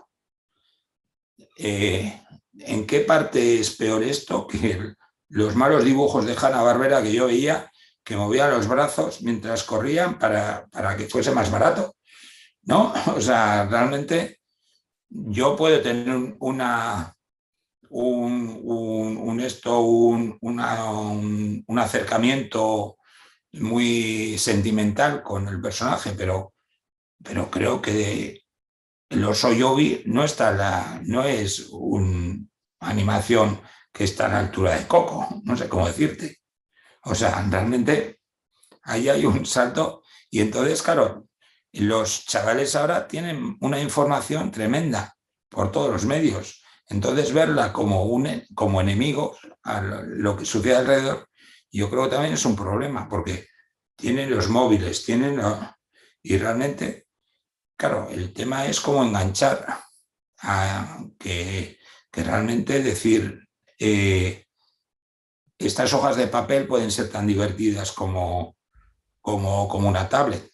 ¿En qué parte es peor esto que los malos dibujos de Hanna-Barbera que yo veía, que movían los brazos mientras corrían para que fuese más barato? ¿No? O sea, realmente yo puedo tener un acercamiento muy sentimental con el personaje, pero creo que el oso Yogi no es una animación que está a la altura de Coco, no sé cómo decirte. O sea, realmente ahí hay un salto, y entonces, claro, los chavales ahora tienen una información tremenda por todos los medios. Entonces, verla como enemigo a lo que sucede alrededor, yo creo que también es un problema, porque tienen los móviles, y realmente, claro, el tema es cómo enganchar a que realmente decir, estas hojas de papel pueden ser tan divertidas como una tablet,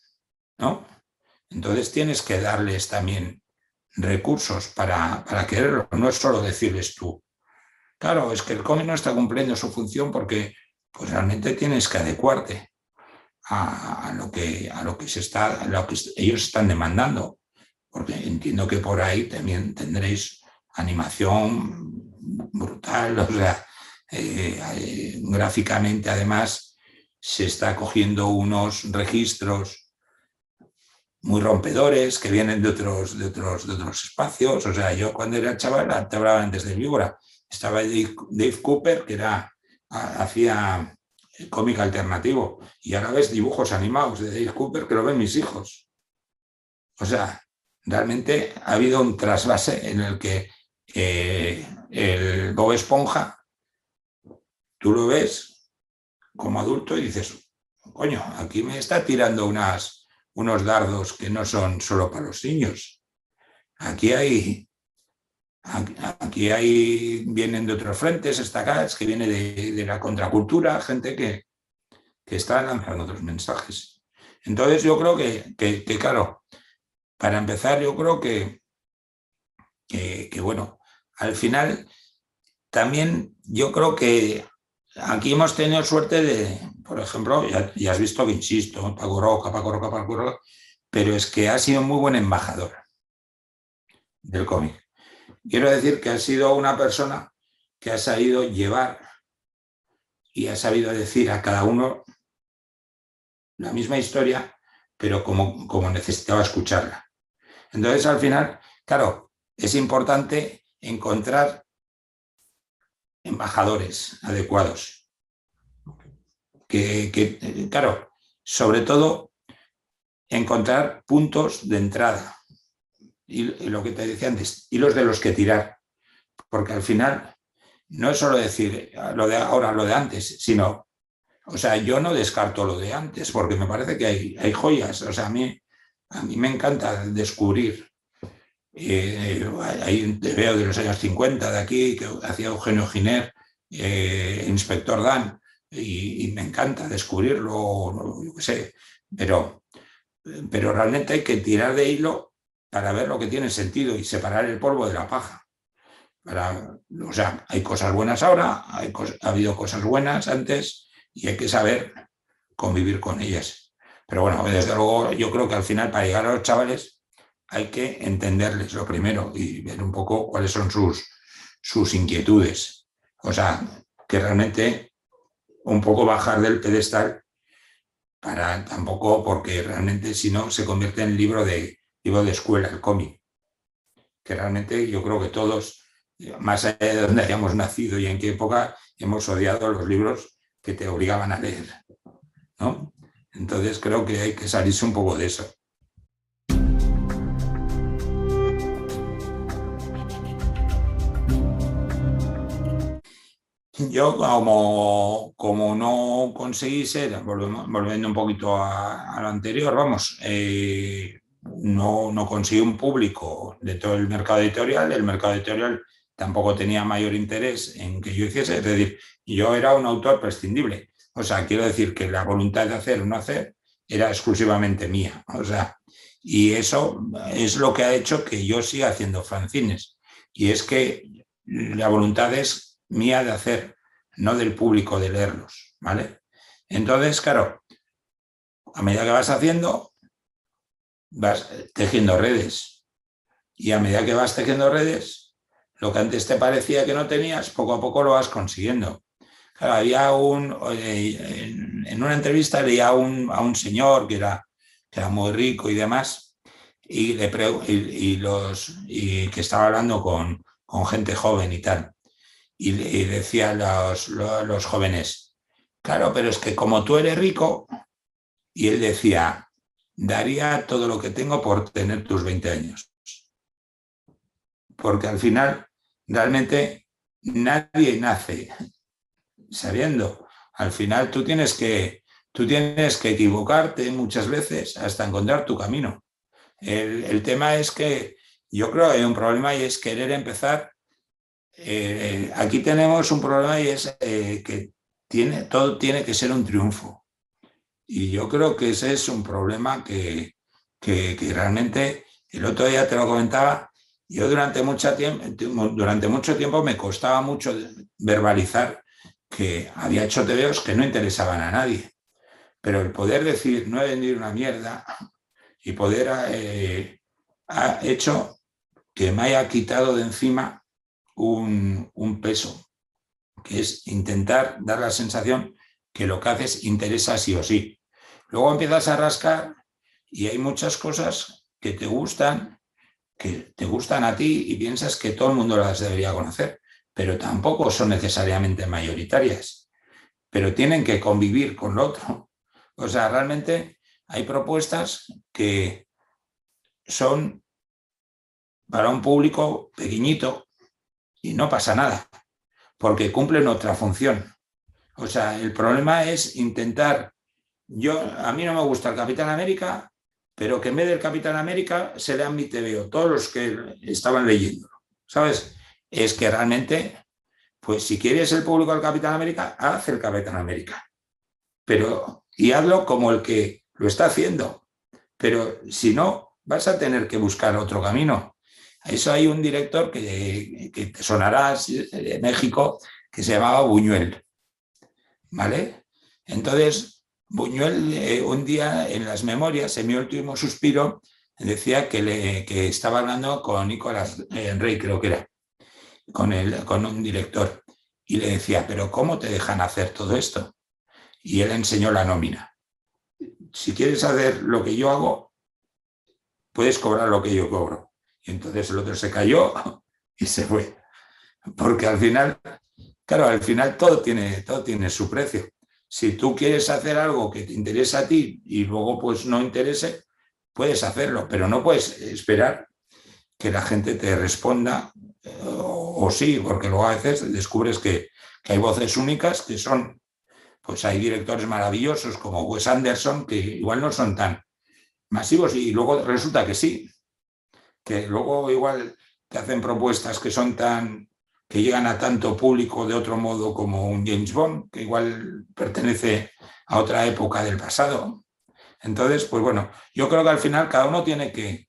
¿no? Entonces tienes que darles también recursos para quererlo, no es solo decirles tú. Claro, es que el cómic no está cumpliendo su función porque pues realmente tienes que adecuarte a lo que ellos están demandando, porque entiendo que por ahí también tendréis animación brutal, o sea, gráficamente además se está cogiendo unos registros muy rompedores que vienen de otros espacios. O sea, yo cuando era chaval, te hablaba antes de Víbora, estaba Dave Cooper, que hacía cómic alternativo, y ahora ves dibujos animados de Dave Cooper que lo ven mis hijos. O sea, realmente ha habido un trasvase en el que el Bob Esponja, tú lo ves como adulto y dices, coño, aquí me está tirando unos dardos que no son solo para los niños. Aquí vienen de otros frentes, estacadas, que viene de la contracultura, gente que está lanzando otros mensajes. Entonces yo creo que claro, para empezar, yo creo que bueno, al final también yo creo que aquí hemos tenido suerte de, por ejemplo, ya has visto que insisto, Paco Roca, pero es que ha sido muy buen embajador del cómic. Quiero decir que ha sido una persona que ha sabido llevar y ha sabido decir a cada uno la misma historia, pero como necesitaba escucharla. Entonces, al final, claro, es importante encontrar embajadores adecuados. Claro, sobre todo, encontrar puntos de entrada. Y lo que te decía antes, hilos de los que tirar. Porque al final no es solo decir lo de ahora, lo de antes, sino, o sea, yo no descarto lo de antes, porque me parece que hay joyas. O sea, a mí me encanta descubrir. Hay un TVO de los años 50 de aquí que hacía Eugenio Giner, Inspector Dan, y me encanta descubrirlo, yo qué sé, pero realmente hay que tirar de hilo para ver lo que tiene sentido y separar el polvo de la paja. O sea, hay cosas buenas ahora, ha habido cosas buenas antes y hay que saber convivir con ellas. Pero bueno, desde luego yo creo que al final para llegar a los chavales hay que entenderles lo primero y ver un poco cuáles son sus inquietudes. O sea, que realmente un poco bajar del pedestal, para tampoco, porque realmente si no se convierte en libro de escuela, el cómic, que realmente yo creo que todos, más allá de donde hayamos nacido y en qué época, hemos odiado los libros que te obligaban a leer, ¿no? Entonces creo que hay que salirse un poco de eso. Yo como no conseguí ser, volviendo un poquito a lo anterior, vamos, no conseguí un público de todo el mercado editorial tampoco tenía mayor interés en que yo hiciese, es decir, yo era un autor prescindible, o sea, quiero decir que la voluntad de hacer o no hacer era exclusivamente mía, o sea, y eso es lo que ha hecho que yo siga haciendo fanzines, y es que la voluntad es mía de hacer, no del público de leerlos, ¿vale? Entonces, claro, a medida que vas haciendo, vas tejiendo redes. Y a medida que vas tejiendo redes, lo que antes te parecía que no tenías, poco a poco lo vas consiguiendo. Claro, había en una entrevista leía a un señor que era muy rico y demás, y que estaba hablando con gente joven y tal. Y decía a los jóvenes, claro, pero es que como tú eres rico, y él decía, daría todo lo que tengo por tener tus 20 años. Porque al final, realmente, nadie nace sabiendo. Al final tú tienes que equivocarte muchas veces hasta encontrar tu camino. El tema es que yo creo que hay un problema y es querer empezar. Aquí tenemos un problema y es que todo tiene que ser un triunfo. Y yo creo que ese es un problema que realmente, el otro día te lo comentaba, yo durante mucho tiempo me costaba mucho verbalizar que había hecho tebeos que no interesaban a nadie. Pero el poder decir, no he vendido una mierda, y poder ha hecho que me haya quitado de encima un peso, que es intentar dar la sensación que lo que haces interesa sí o sí. Luego empiezas a rascar y hay muchas cosas que te gustan a ti y piensas que todo el mundo las debería conocer, pero tampoco son necesariamente mayoritarias, pero tienen que convivir con lo otro. O sea, realmente hay propuestas que son para un público pequeñito y no pasa nada, porque cumplen otra función. O sea, el problema es intentar. A mí no me gusta el Capitán América, pero que en vez del Capitán América se lean mi TVO, todos los que estaban leyendo, ¿sabes? Es que realmente, pues si quieres el público del Capitán América, haz el Capitán América. Y hazlo como el que lo está haciendo. Pero si no, vas a tener que buscar otro camino. A eso hay un director que te sonará de México, que se llamaba Buñuel, ¿vale? Entonces, Buñuel un día en las memorias, en mi último suspiro, decía que estaba hablando con Nicolás Rey, creo que era, con un director, y le decía, pero ¿cómo te dejan hacer todo esto? Y él enseñó la nómina. Si quieres hacer lo que yo hago, puedes cobrar lo que yo cobro. Y entonces el otro se cayó y se fue. Porque al final, claro, al final todo tiene su precio. Si tú quieres hacer algo que te interesa a ti y luego pues no interese, puedes hacerlo, pero no puedes esperar que la gente te responda o sí, porque luego a veces descubres que hay voces únicas que son, pues hay directores maravillosos como Wes Anderson que igual no son tan masivos y luego resulta que sí, que luego igual te hacen propuestas que llegan a tanto público de otro modo como un James Bond, que igual pertenece a otra época del pasado. Entonces, pues bueno, yo creo que al final cada uno tiene que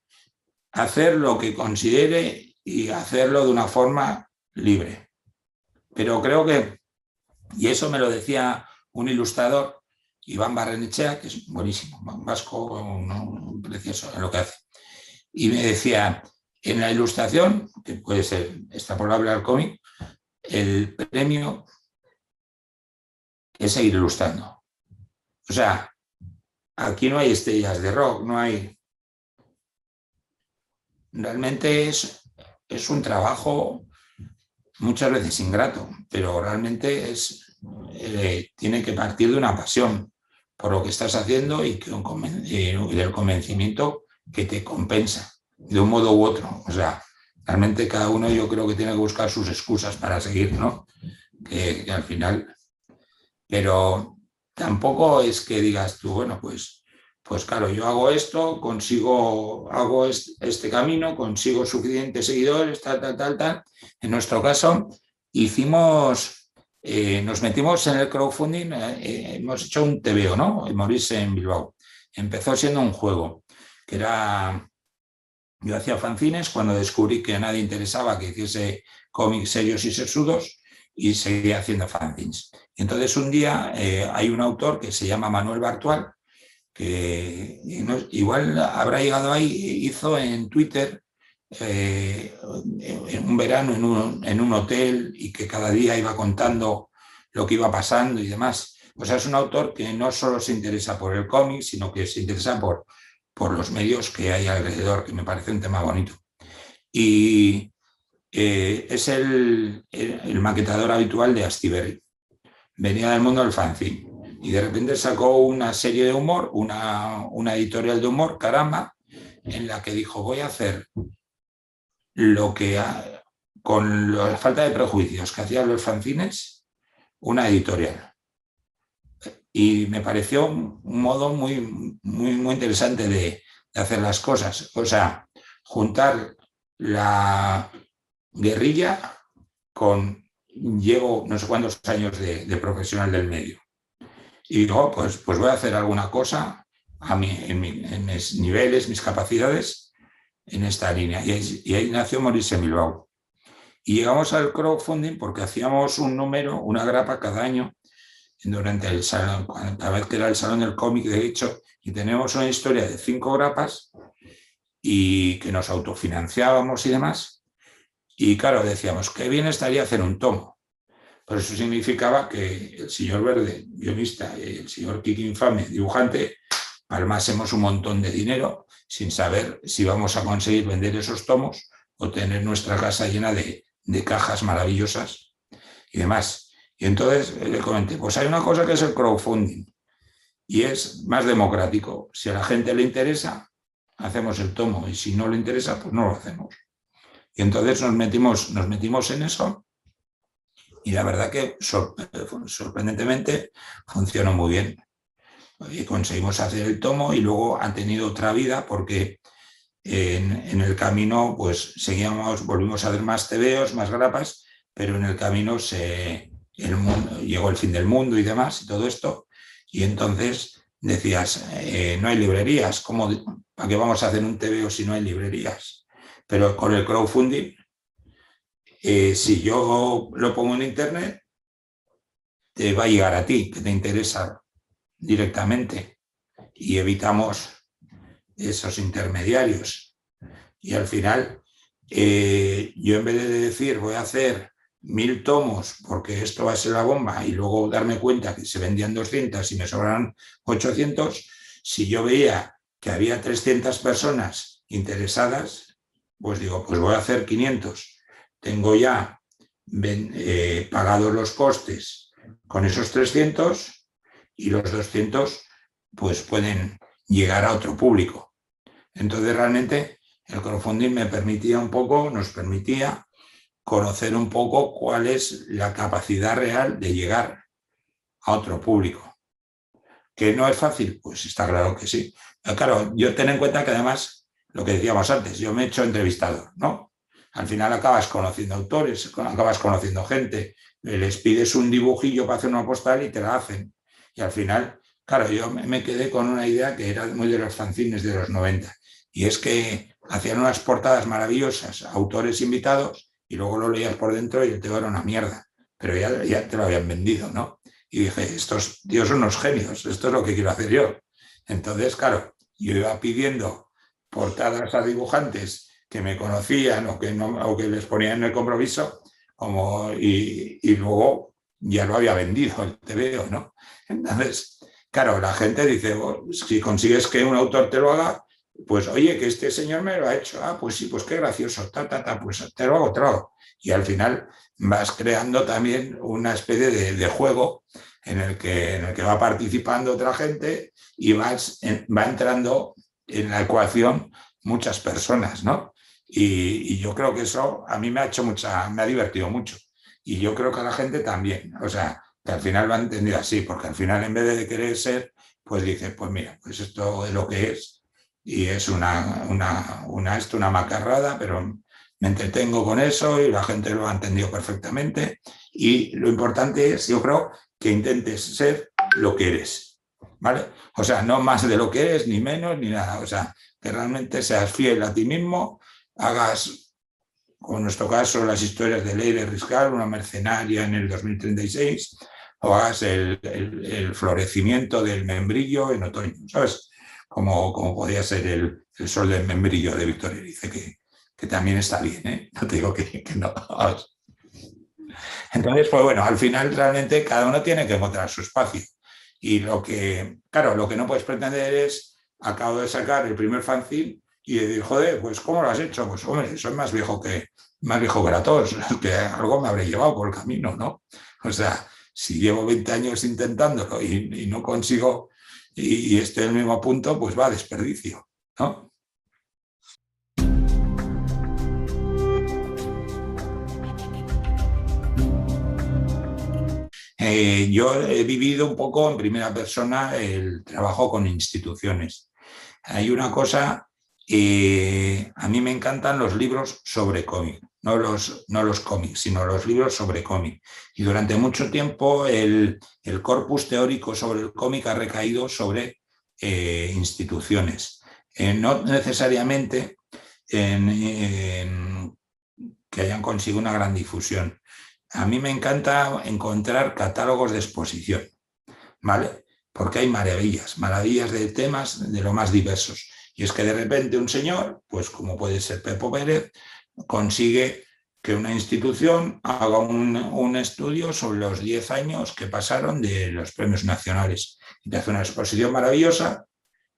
hacer lo que considere y hacerlo de una forma libre. Pero creo que, y eso me lo decía un ilustrador, Iván Barrenechea, que es buenísimo, un vasco, un precioso en lo que hace. Y me decía, en la ilustración, que puede ser extrapolable al cómic, el premio es seguir ilustrando. O sea, aquí no hay estrellas de rock, no hay... Realmente es un trabajo muchas veces ingrato, pero realmente tiene que partir de una pasión por lo que estás haciendo y del convencimiento que te compensa de un modo u otro. O sea, realmente cada uno yo creo que tiene que buscar sus excusas para seguir, ¿no? Que al final... Pero tampoco es que digas tú, bueno, pues claro, yo hago esto, hago este camino, consigo suficientes seguidores, tal. En nuestro caso, nos metimos en el crowdfunding, hemos hecho un TVO, ¿no? Morirse en Bilbao. Empezó siendo un juego, que era... Yo hacía fanzines cuando descubrí que a nadie interesaba que hiciese cómics serios y sesudos y seguía haciendo fanzines. Y entonces un día hay un autor que se llama Manuel Bartual, que igual habrá llegado ahí, hizo en Twitter en un verano en un hotel y que cada día iba contando lo que iba pasando y demás. O sea, es un autor que no solo se interesa por el cómic, sino que se interesa por los medios que hay alrededor, que me parece un tema bonito. Y es el maquetador habitual de Astiberri. Venía del mundo del fanzine y de repente sacó una serie de humor, una editorial de humor, Caramba, en la que dijo, voy a hacer lo que con la falta de prejuicios que hacían los fanzines, una editorial. Y me pareció un modo muy interesante de hacer las cosas. O sea, juntar la guerrilla con... Llevo no sé cuántos años de profesional del medio. Y digo, pues voy a hacer alguna cosa en mis niveles, mis capacidades en esta línea. Y ahí nació Morirse en Bilbao. Y llegamos al crowdfunding porque hacíamos un número, una grapa cada año durante el salón, cada vez que era el salón del cómic, de hecho, y tenemos una historia de 5 grapas y que nos autofinanciábamos y demás. Y claro, decíamos, qué bien estaría hacer un tomo. Pero eso significaba que el señor Verde, guionista, y el señor Kiki Infame, dibujante, palmásemos un montón de dinero sin saber si vamos a conseguir vender esos tomos o tener nuestra casa llena de cajas maravillosas y demás. Y entonces le comenté, pues hay una cosa que es el crowdfunding y es más democrático. Si a la gente le interesa, hacemos el tomo y si no le interesa, pues no lo hacemos. Y entonces nos metimos en eso y la verdad que sorprendentemente funcionó muy bien. Y conseguimos hacer el tomo y luego ha tenido otra vida porque en el camino pues volvimos a ver más tebeos, más grapas, pero en el camino llegó el fin del mundo y demás y todo esto. Y entonces decías, no hay librerías, ¿para qué vamos a hacer un tebeo si no hay librerías? Pero con el crowdfunding, si yo lo pongo en internet, te va a llegar a ti, que te interesa directamente, y evitamos esos intermediarios. Y al final, yo en vez de decir voy a hacer 1000 tomos porque esto va a ser la bomba y luego darme cuenta que se vendían 200 y me sobran 800, si yo veía que había 300 personas interesadas, pues digo, pues voy a hacer 500. Tengo ya pagados los costes con esos 300 y los 200 pues pueden llegar a otro público. Entonces realmente el crowdfunding nos permitía conocer un poco cuál es la capacidad real de llegar a otro público. ¿Que no es fácil? Pues está claro que sí. Pero claro, yo ten en cuenta que además, lo que decíamos antes, yo me he hecho entrevistador, ¿no? Al final acabas conociendo autores, acabas conociendo gente, les pides un dibujillo para hacer una postal y te la hacen. Y al final, claro, yo me quedé con una idea que era muy de los fanzines de los 90. Y es que hacían unas portadas maravillosas, autores invitados, y luego lo leías por dentro y el tema era una mierda. Pero ya te lo habían vendido, ¿no? Y dije, estos tíos son unos genios, esto es lo que quiero hacer yo. Entonces, claro, yo iba pidiendo portadas a dibujantes que me conocían o que les ponían en el compromiso, y luego ya lo había vendido el TVO, ¿no? Entonces, claro, la gente dice, oh, si consigues que un autor te lo haga, pues oye, que este señor me lo ha hecho, pues sí, pues qué gracioso, pues te lo hago otro. Y al final vas creando también una especie de juego en el que va participando otra gente y va entrando en la ecuación muchas personas, ¿no? Y yo creo que eso a mí me ha divertido mucho. Y yo creo que a la gente también, o sea, que al final lo han entendido así, porque al final en vez de querer ser, pues dice, pues mira, pues esto es lo que es, y es una macarrada, pero me entretengo con eso y la gente lo ha entendido perfectamente. Y lo importante es, yo creo, que intentes ser lo que eres, ¿vale? O sea, no más de lo que eres, ni menos, ni nada. O sea, que realmente seas fiel a ti mismo, hagas, como en nuestro caso, las historias de Leire Riscal, una mercenaria en el 2036, o hagas el florecimiento del membrillo en otoño, ¿sabes? Como podía ser el sol del membrillo de Víctor Erice, que también está bien, ¿eh? No te digo que no. Entonces, pues bueno, al final realmente cada uno tiene que encontrar su espacio. Y claro, lo que no puedes pretender es, acabo de sacar el primer fanzine y decir, joder, pues ¿cómo lo has hecho? Pues hombre, soy más viejo que la tos, que algo me habré llevado por el camino, ¿no? O sea, si llevo 20 años intentándolo y no consigo y estoy en el mismo punto, pues va a desperdicio, ¿no? Yo he vivido un poco en primera persona el trabajo con instituciones. Hay una cosa, a mí me encantan los libros sobre cómic, no los cómics, sino los libros sobre cómic. Y durante mucho tiempo el corpus teórico sobre el cómic ha recaído sobre instituciones. No necesariamente que hayan conseguido una gran difusión. A mí me encanta encontrar catálogos de exposición, ¿vale? Porque hay maravillas de temas de lo más diversos. Y es que de repente un señor, pues como puede ser Pepo Pérez, consigue que una institución haga un estudio sobre los 10 años que pasaron de los premios nacionales. Y te hace una exposición maravillosa,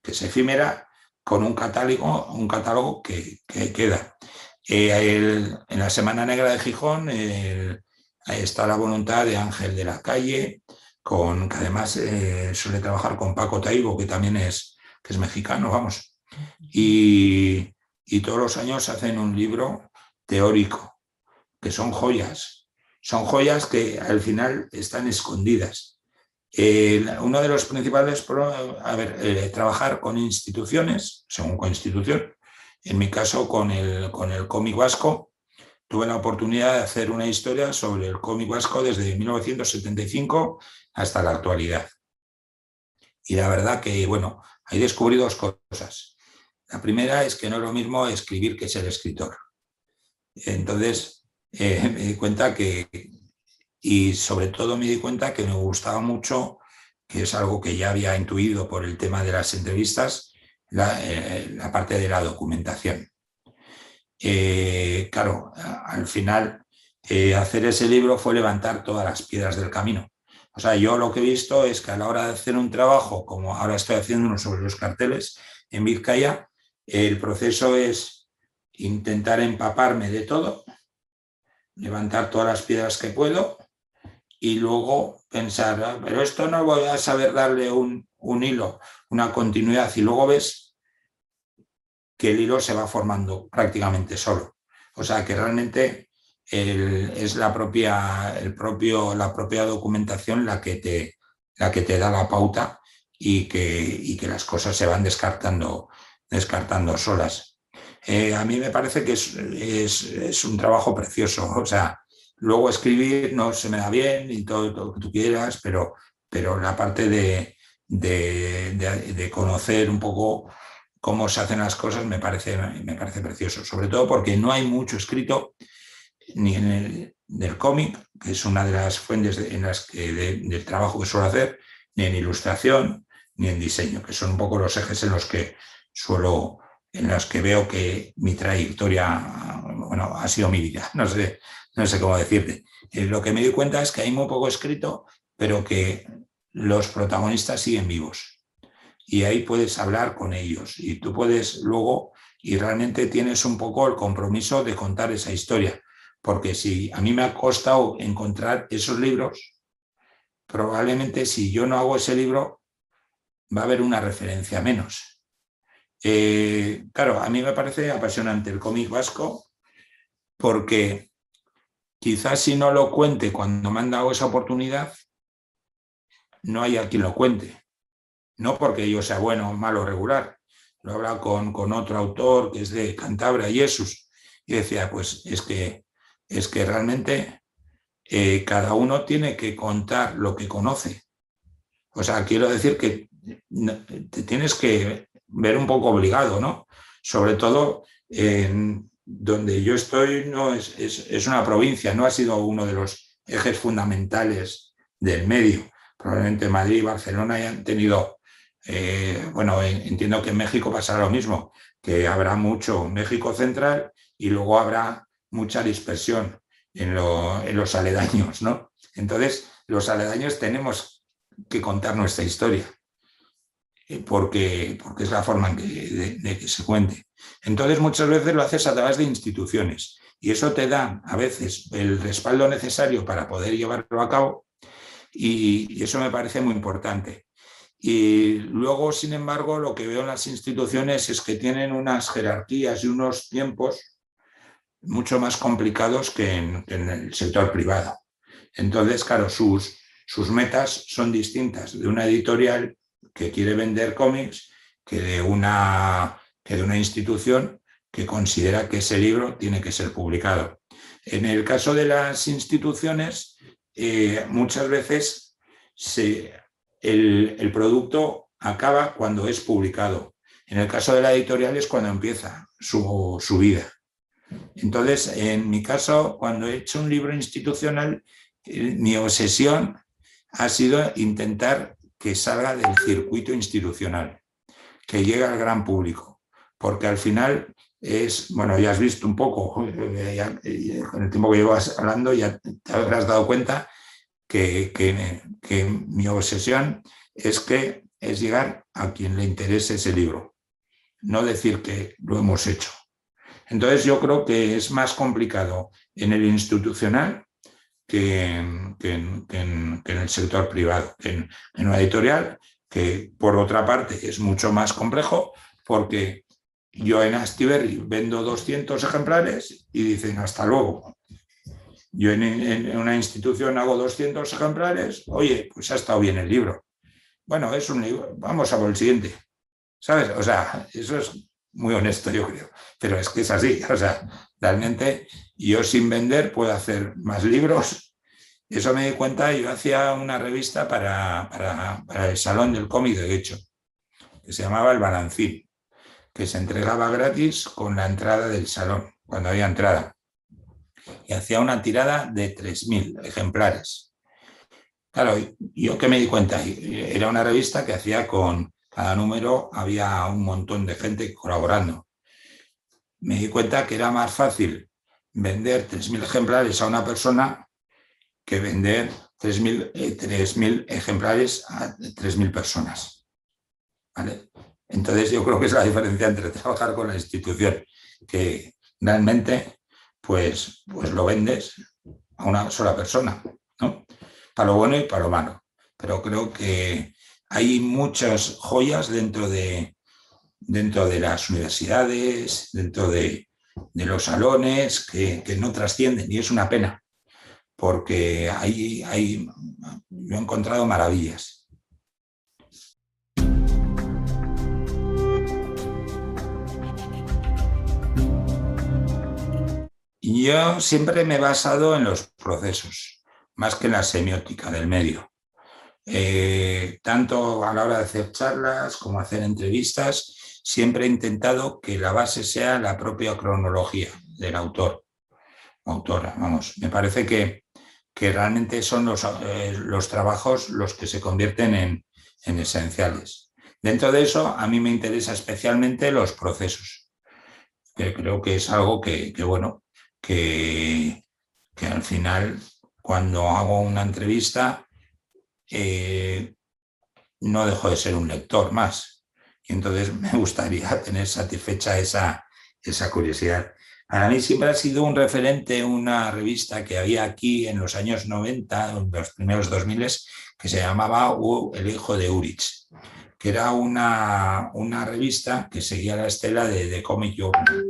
que es efímera, con un catálogo que queda. En la Semana Negra de Gijón está la voluntad de Ángel de la Calle, que además suele trabajar con Paco Taibo, que también es mexicano, vamos. Y todos los años hacen un libro teórico, que son joyas que al final están escondidas. Uno de los principales, trabajar con instituciones, según con institución, en mi caso con el cómic vasco, tuve la oportunidad de hacer una historia sobre el cómic vasco desde 1975 hasta la actualidad. Y la verdad que, bueno, ahí descubrí dos cosas. La primera es que no es lo mismo escribir que ser escritor. Entonces, me di cuenta y sobre todo me di cuenta que me gustaba mucho, que es algo que ya había intuido por el tema de las entrevistas, la parte de la documentación. Claro, al final hacer ese libro fue levantar todas las piedras del camino. O sea, yo lo que he visto es que a la hora de hacer un trabajo, como ahora estoy haciendo uno sobre los carteles en Vizcaya, el proceso es intentar empaparme de todo, levantar todas las piedras que puedo y luego pensar, pero esto no voy a saber darle un hilo, una continuidad, y luego ves que el hilo se va formando prácticamente solo. O sea que realmente es la propia documentación la que te da la pauta y que las cosas se van descartando solas. A mí me parece que es un trabajo precioso. O sea, luego escribir no se me da bien y todo lo que tú quieras, pero la parte de conocer un poco cómo se hacen las cosas me parece precioso, sobre todo porque no hay mucho escrito ni en del cómic, que es una de las fuentes en las que del trabajo que suelo hacer, ni en ilustración, ni en diseño, que son un poco los ejes en los que veo que mi trayectoria, bueno, ha sido mi vida. No sé no sé cómo decirte. Lo que me di cuenta es que hay muy poco escrito, pero que los protagonistas siguen vivos. Y ahí puedes hablar con ellos y tú puedes luego, y realmente tienes un poco el compromiso de contar esa historia. Porque si a mí me ha costado encontrar esos libros, probablemente si yo no hago ese libro va a haber una referencia menos. Claro, a mí me parece apasionante el cómic vasco porque quizás si no lo cuente cuando me han dado esa oportunidad, no haya quien lo cuente. No porque yo sea bueno, malo o regular. Lo he hablado con otro autor que es de Cantabria, Jesús, y decía, pues es que realmente cada uno tiene que contar lo que conoce. O sea, quiero decir que te tienes que ver un poco obligado, ¿no? Sobre todo en donde yo estoy no es una provincia, no ha sido uno de los ejes fundamentales del medio. Probablemente Madrid y Barcelona hayan tenido, bueno, entiendo que en México pasará lo mismo, que habrá mucho México central y luego habrá mucha dispersión en los aledaños, ¿no? Entonces, los aledaños tenemos que contar nuestra historia, porque es la forma en de que se cuente. Entonces, muchas veces lo haces a través de instituciones y eso te da a veces el respaldo necesario para poder llevarlo a cabo y eso me parece muy importante. Y luego, sin embargo, lo que veo en las instituciones es que tienen unas jerarquías y unos tiempos mucho más complicados que en el sector privado. Entonces, claro, sus metas son distintas de una editorial que quiere vender cómics que de una institución que considera que ese libro tiene que ser publicado. En el caso de las instituciones, muchas veces el producto acaba cuando es publicado. En el caso de la editorial es cuando empieza su vida. Entonces, en mi caso, cuando he hecho un libro institucional, mi obsesión ha sido intentar que salga del circuito institucional, que llegue al gran público, porque al final es, bueno, ya has visto un poco, con el tiempo que llevas hablando ya te habrás dado cuenta que mi obsesión es llegar a quien le interese ese libro, no decir que lo hemos hecho. Entonces yo creo que es más complicado en el institucional que en el sector privado, en una editorial, que por otra parte es mucho más complejo porque yo en Astiberri vendo 200 ejemplares y dicen hasta luego. Yo en una institución hago 200 ejemplares, oye, pues ha estado bien el libro. Bueno, es un libro, vamos a por el siguiente. ¿Sabes? O sea, eso es muy honesto, yo creo. Pero es que es así. O sea, realmente yo sin vender puedo hacer más libros. Eso me di cuenta, yo hacía una revista para el Salón del Cómic, de hecho, que se llamaba El Balancín, que se entregaba gratis con la entrada del salón, cuando había entrada. Y hacía una tirada de 3.000 ejemplares. Claro, yo que me di cuenta, era una revista que hacía con cada número, había un montón de gente colaborando. Me di cuenta que era más fácil vender 3.000 ejemplares a una persona que vender 3.000 ejemplares a 3.000 personas. ¿Vale? Entonces yo creo que es la diferencia entre trabajar con la institución, que realmente pues lo vendes a una sola persona, ¿no? Para lo bueno y para lo malo. Pero creo que hay muchas joyas dentro de las universidades, dentro de los salones que no trascienden y es una pena porque yo he encontrado maravillas. Yo siempre me he basado en los procesos, más que en la semiótica del medio. Tanto a la hora de hacer charlas como hacer entrevistas, siempre he intentado que la base sea la propia cronología del autor o autora. Vamos, me parece que realmente son los trabajos los que se convierten en esenciales. Dentro de eso, a mí me interesa especialmente los procesos, que creo que es algo que que al final, cuando hago una entrevista, no dejo de ser un lector más. Y entonces me gustaría tener satisfecha esa curiosidad. Para mí siempre ha sido un referente una revista que había aquí en los años 90, en los primeros 2000, que se llamaba El hijo de Urich, que era una revista que seguía la estela de Comic Journal.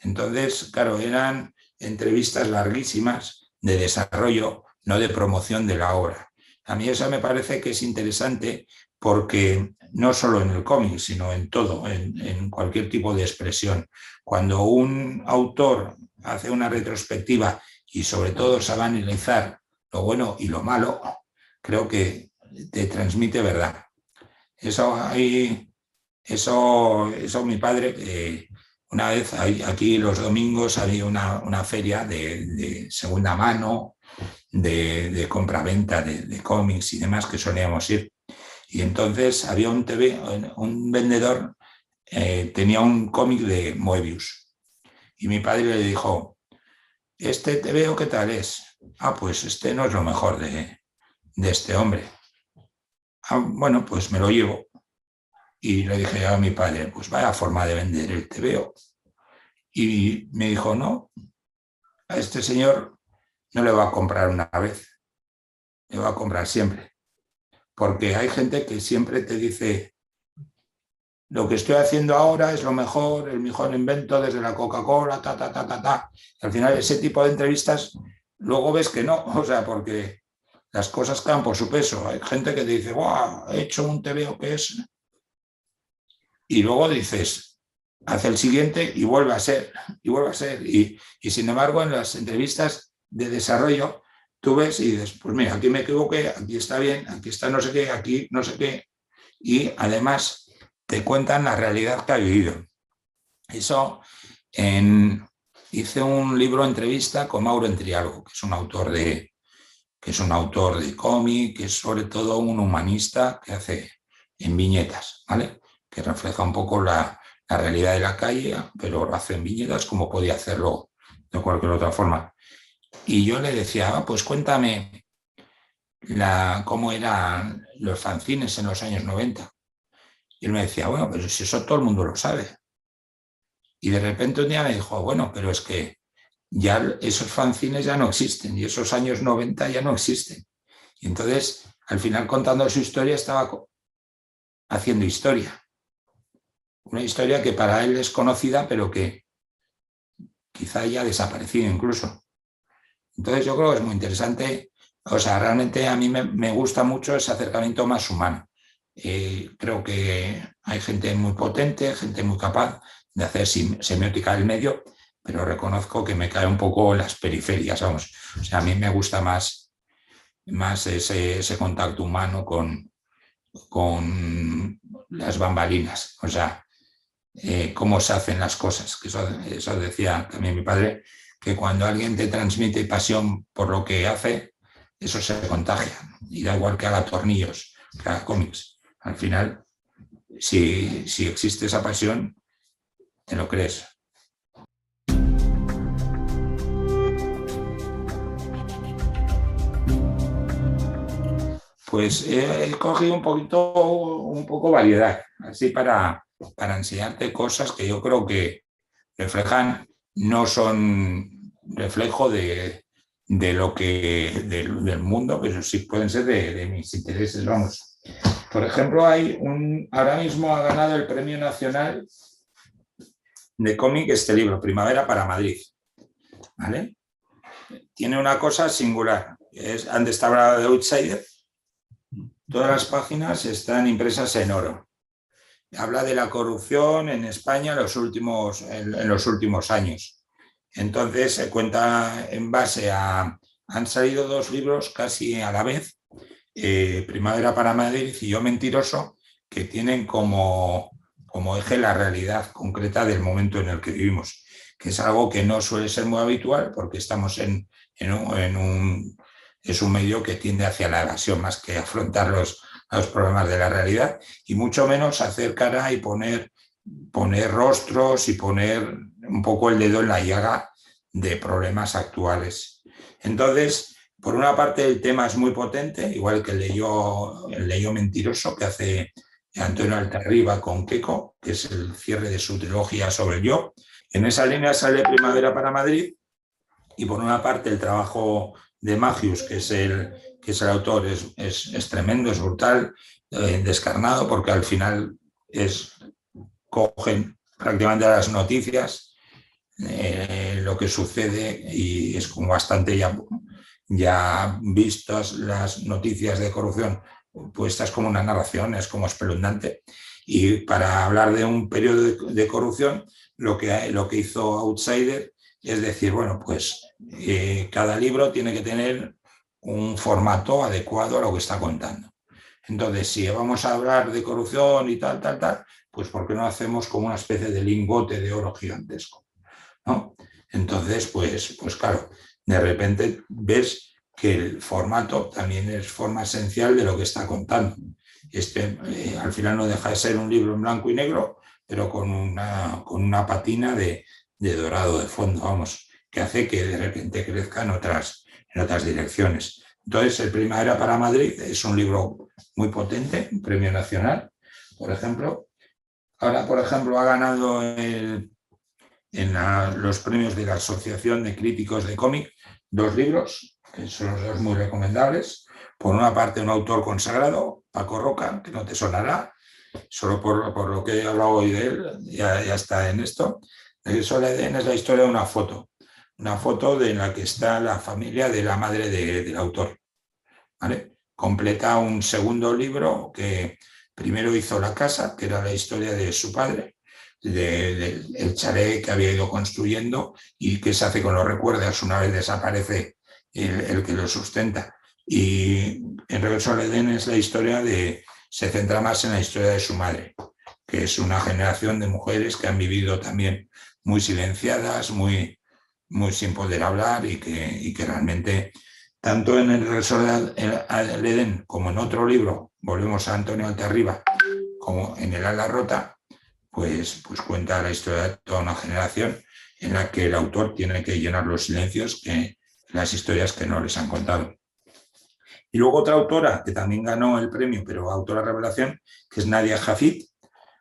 Entonces, claro, eran entrevistas larguísimas de desarrollo, no de promoción de la obra. A mí eso me parece que es interesante porque no solo en el cómic, sino en todo, en cualquier tipo de expresión. Cuando un autor hace una retrospectiva y sobre todo sabe analizar lo bueno y lo malo, creo que te transmite verdad. Eso mi padre, una vez aquí los domingos había una feria de segunda mano, de compra-venta de cómics y demás que solíamos ir. Y entonces había un vendedor, tenía un cómic de Moebius. Y mi padre le dijo, ¿este TVO qué tal es? Ah, pues este no es lo mejor de este hombre. Ah, bueno, pues me lo llevo. Y le dije a mi padre, pues vaya forma de vender el TVO. Y me dijo, no, a este señor no le va a comprar una vez, le va a comprar siempre. Porque hay gente que siempre te dice, lo que estoy haciendo ahora es lo mejor, el mejor invento desde la Coca-Cola, Y al final ese tipo de entrevistas, luego ves que no, o sea, porque las cosas caen por su peso. Hay gente que te dice, ¡guau! He hecho un TVO que es... Y luego dices, hace el siguiente y vuelve a ser, y vuelve a ser. Y sin embargo, en las entrevistas de desarrollo, tú ves y dices, pues mira, aquí me equivoqué, aquí está bien, aquí está no sé qué, aquí no sé qué. Y además te cuentan la realidad que ha vivido. Eso, hice un libro entrevista con Mauro Entrialgo, que es un autor de cómic, que es sobre todo un humanista que hace en viñetas, ¿vale? Que refleja un poco la realidad de la calle, pero lo hace en viñetas como podía hacerlo de cualquier otra forma. Y yo le decía, pues cuéntame cómo eran los fanzines en los años 90. Y él me decía, bueno, pero si eso todo el mundo lo sabe. Y de repente un día me dijo, bueno, pero es que ya esos fanzines ya no existen y esos años 90 ya no existen. Y entonces, al final, contando su historia, estaba haciendo historia. Una historia que para él es conocida, pero que quizá ya ha desaparecido incluso. Entonces yo creo que es muy interesante. O sea, realmente a mí me gusta mucho ese acercamiento más humano. Creo que hay gente muy potente, gente muy capaz de hacer semiótica del medio, pero reconozco que me cae un poco en las periferias, vamos. O sea, a mí me gusta más ese contacto humano con las bambalinas. O sea, cómo se hacen las cosas. Que eso decía también mi padre, que cuando alguien te transmite pasión por lo que hace, eso se contagia. Y da igual que haga tornillos, que haga cómics. Al final, si existe esa pasión, te lo crees. Pues he cogido un poco variedad, así para enseñarte cosas que yo creo que reflejan, no son reflejo del mundo, pero sí pueden ser de mis intereses, vamos. Por ejemplo, ahora mismo ha ganado el Premio Nacional de Cómic este libro, Primavera para Madrid, ¿vale? Tiene una cosa singular, antes te hablaba de Outsider, todas las páginas están impresas en oro. Habla de la corrupción en España en los últimos años. Entonces se cuenta en base a... Han salido 2 libros casi a la vez, Primavera para Madrid y Yo Mentiroso, que tienen como eje la realidad concreta del momento en el que vivimos, que es algo que no suele ser muy habitual porque estamos es un medio que tiende hacia la evasión más que afrontar los problemas de la realidad, y mucho menos hacer cara y poner rostros y poner un poco el dedo en la llaga de problemas actuales. Entonces, por una parte el tema es muy potente, igual que el de Yo Mentiroso, que hace Antonio Altarriba con Queco, que es el cierre de su trilogía sobre el yo. En esa línea sale Primavera para Madrid, y por una parte el trabajo de Magius, que es el autor, es tremendo, es brutal, descarnado, porque al final cogen prácticamente las noticias, lo que sucede, y es como bastante ya vistas las noticias de corrupción puestas como una narración, es como espeluznante. Y para hablar de un periodo de corrupción, lo que hizo Outsider es decir, bueno, pues cada libro tiene que tener un formato adecuado a lo que está contando. Entonces, si vamos a hablar de corrupción y tal, pues ¿por qué no hacemos como una especie de lingote de oro gigantesco? ¿No? Entonces, pues claro, de repente ves que el formato también es forma esencial de lo que está contando. Al final no deja de ser un libro en blanco y negro, pero con una patina de dorado de fondo, vamos, que hace que de repente crezca en otras direcciones. Entonces, El Primavera para Madrid es un libro muy potente, un premio nacional, por ejemplo. Ahora, por ejemplo, ha ganado los premios de la Asociación de Críticos de Cómic 2 libros, que son los 2 muy recomendables. Por una parte, un autor consagrado, Paco Roca, que no te sonará, solo por lo que he hablado hoy de él, ya está en esto. El Sol Edén es la historia de una foto de la que está la familia de la madre del autor. ¿Vale? Completa un segundo libro que primero hizo La casa, que era la historia de su padre, del chalet que había ido construyendo y que se hace con los recuerdos una vez desaparece el que lo sustenta. Y en Regreso al Edén es la historia se centra más en la historia de su madre, que es una generación de mujeres que han vivido también muy silenciadas, muy sin poder hablar y que realmente, tanto en el Regreso al Edén como en otro libro, volvemos a Antonio Altarriba, como en El ala rota, pues cuenta la historia de toda una generación en la que el autor tiene que llenar los silencios, las historias que no les han contado. Y luego otra autora que también ganó el premio, pero autora revelación, que es Nadia Jafid,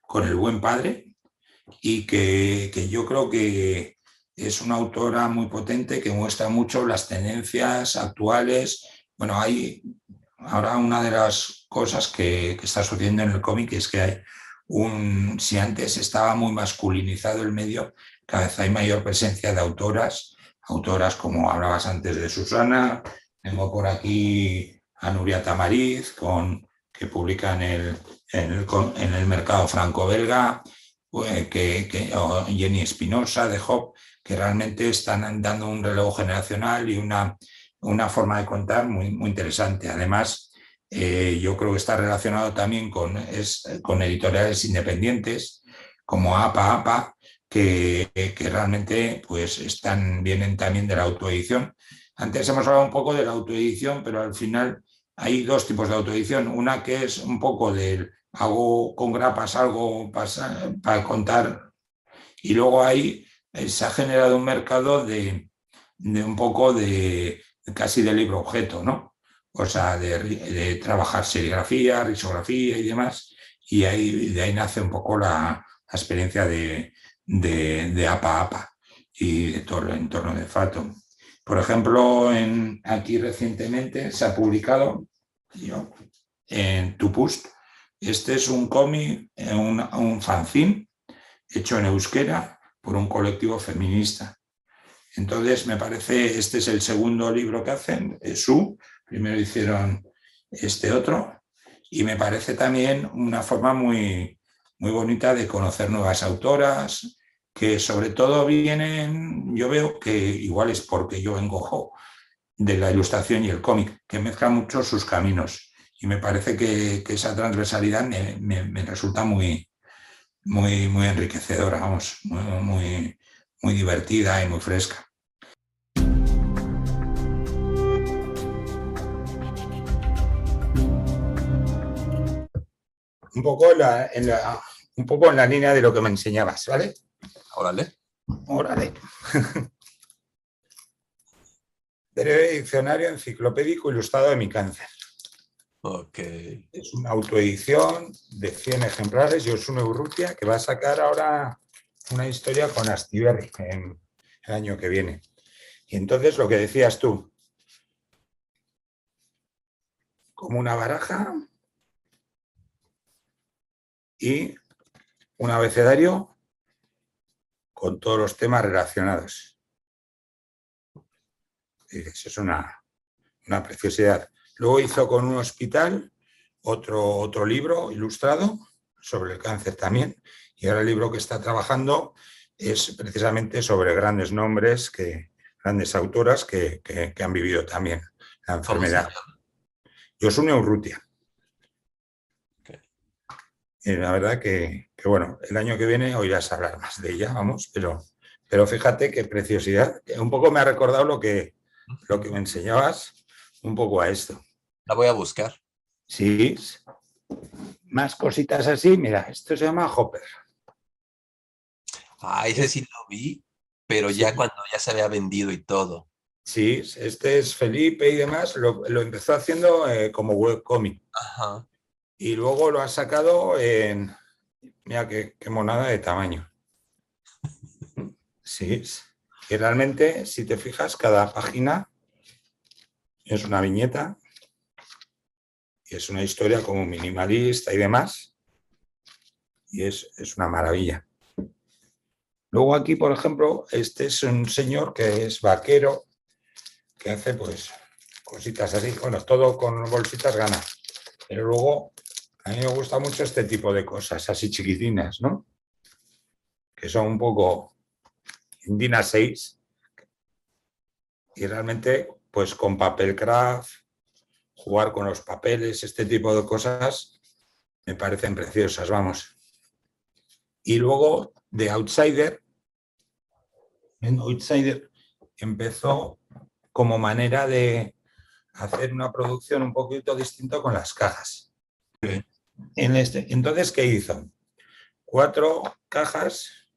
con El buen padre, y que yo creo que es una autora muy potente que muestra mucho las tendencias actuales. Bueno, hay ahora una de las cosas que está sucediendo en el cómic es que hay si antes estaba muy masculinizado el medio, cada vez hay mayor presencia de autoras como hablabas antes de Susana. Tengo por aquí a Nuria Tamariz, que publica en el mercado franco-belga, o Jenny Espinosa de Hop, que realmente están dando un relevo generacional y una forma de contar muy, muy interesante. Además, yo creo que está relacionado también con editoriales independientes como APA, que realmente pues vienen también de la autoedición. Antes hemos hablado un poco de la autoedición, pero al final hay 2 tipos de autoedición. Una que es un poco hago con grapas algo para contar, y luego ahí se ha generado un mercado de un poco casi de libro objeto, ¿no? O sea, de trabajar serigrafía, risografía y demás, y de ahí nace un poco la experiencia de APA y de todo el entorno de Fato. Por ejemplo, aquí recientemente se ha publicado en Tupust. Este es un cómic, un fanzine hecho en euskera por un colectivo feminista. Entonces, me parece, este es el segundo libro que hacen, primero hicieron este otro, y me parece también una forma muy, muy bonita de conocer nuevas autoras, que sobre todo yo veo que igual es porque yo vengo de la ilustración y el cómic, que mezclan mucho sus caminos, y me parece que esa transversalidad me resulta muy, muy, muy enriquecedora, vamos, muy, muy divertida y muy fresca. Un poco en la línea de lo que me enseñabas, ¿vale? Órale. Órale. Breve diccionario enciclopédico ilustrado de mi cáncer. Ok. Es una autoedición de 100 ejemplares, Josune Urrutia, que va a sacar ahora una historia con Astiberri en el año que viene. Y entonces lo que decías tú, como una baraja y un abecedario con todos los temas relacionados. Y dices, es una preciosidad. Luego hizo con un hospital otro libro ilustrado sobre el cáncer también. Y ahora el libro que está trabajando es precisamente sobre grandes nombres, grandes autoras que han vivido también la ¿Cómo se enfermedad. llama? Josune Urrutia. Okay. Y la verdad que, bueno, el año que viene oirás hablar más de ella, vamos, pero fíjate qué preciosidad. Un poco me ha recordado lo que me enseñabas, un poco a esto. La voy a buscar. Sí, más cositas así. Mira, esto se llama Hopper. Ah, ese sí lo vi, pero Sí, ya cuando ya se había vendido y todo. sí, este es Felipe y demás. Lo empezó haciendo como webcomic Ajá. y luego lo ha sacado en... Mira qué monada de tamaño. Sí, y realmente, si te fijas, cada página es una viñeta y es una historia como minimalista y demás. Y es una maravilla. Luego aquí, por ejemplo, este es un señor que es vaquero, que hace pues cositas así. Bueno, todo con bolsitas gana. Pero luego a mí me gusta mucho este tipo de cosas así chiquitinas, ¿no? Que son un poco DIN A6 y realmente pues con papel craft, jugar con los papeles, este tipo de cosas me parecen preciosas, vamos. Y luego de Outsider, en Outsider empezó como manera de hacer una producción un poquito distinta con las cajas. Okay. Entonces, ¿qué hizo? 4 cajas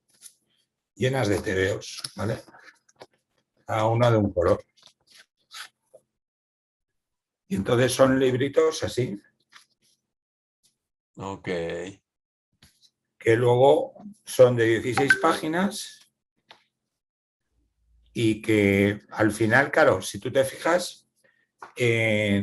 llenas de tebeos, ¿vale? A una de un color. Y entonces son libritos así, Ok. que luego son de 16 páginas y que al final, claro, si tú te fijas,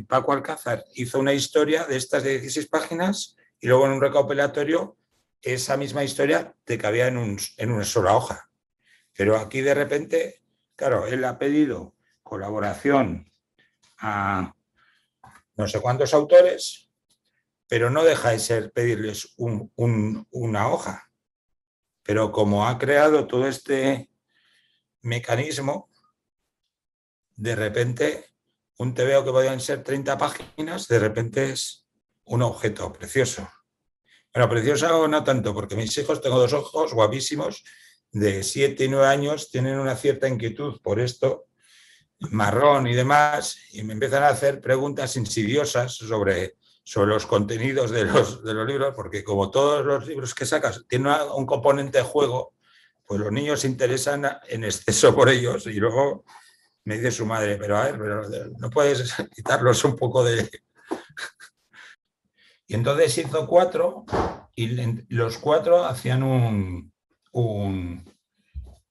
Paco Alcázar hizo una historia de estas de 16 páginas y luego en un recopilatorio esa misma historia te cabía en una sola hoja. Pero aquí de repente, claro, él ha pedido colaboración a no sé cuántos autores, pero no deja de ser pedirles una hoja. Pero como ha creado todo este mecanismo, de repente un tebeo que podían ser 30 páginas, de repente es un objeto precioso. Bueno, precioso no tanto, porque mis hijos, tengo 2 hijos guapísimos, de 7 y 9 años, tienen una cierta inquietud por esto, marrón y demás, y me empiezan a hacer preguntas insidiosas sobre los contenidos de los libros, porque como todos los libros que sacas tienen un componente de juego, pues los niños se interesan en exceso por ellos y luego me dice su madre, pero a ver, pero no puedes quitarlos un poco de... Y entonces hizo 4 y los 4 hacían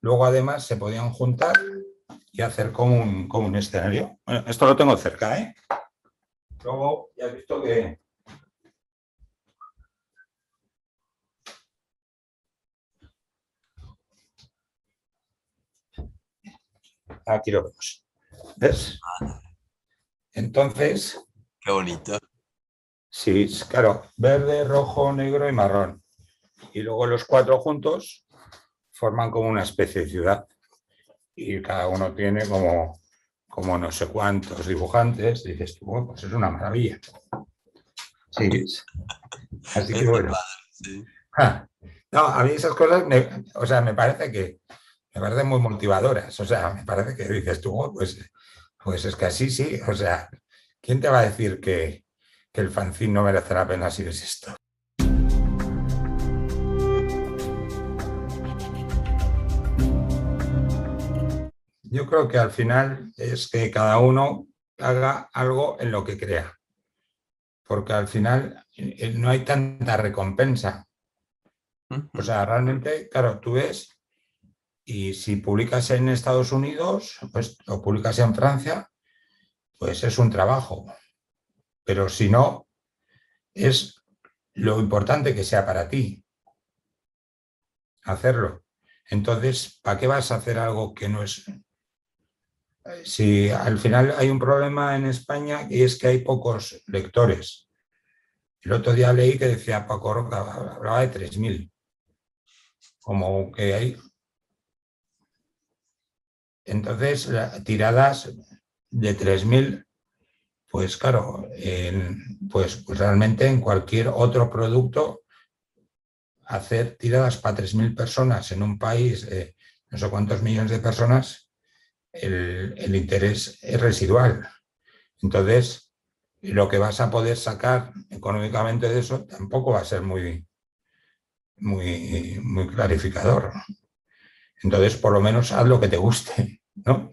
Luego además se podían juntar y hacer como un escenario. Bueno, esto lo tengo cerca, ¿eh? Luego ya has visto que... Aquí lo vemos. ¿Ves? Entonces, Qué bonito. sí, claro, verde, rojo, negro y marrón. Y luego los 4 juntos forman como una especie de ciudad. Y cada uno tiene como no sé cuántos dibujantes. Y dices tú, bueno, pues es una maravilla. Sí, así que Está bueno. padre, sí. No, a mí esas cosas, o sea, me parecen muy motivadoras. O sea, me parece que dices tú, oh, pues es que así sí. O sea, ¿quién te va a decir que el fanzine no merece la pena si ves esto? Yo creo que al final es que cada uno haga algo en lo que crea, porque al final no hay tanta recompensa. O sea, realmente, claro, tú ves, y si publicas en Estados Unidos, pues, o publicas en Francia, pues es un trabajo. Pero si no, es lo importante que sea para ti hacerlo. Entonces, ¿para qué vas a hacer algo que no es? Si al final hay un problema en España y es que hay pocos lectores. El otro día leí que decía Paco Roca, hablaba de 3.000, como que hay. Entonces, tiradas de 3.000, pues claro, pues realmente en cualquier otro producto, hacer tiradas para 3.000 personas en un país, no sé cuántos millones de personas, el interés es residual. Entonces, lo que vas a poder sacar económicamente de eso tampoco va a ser muy clarificador. Entonces, por lo menos haz lo que te guste, ¿no?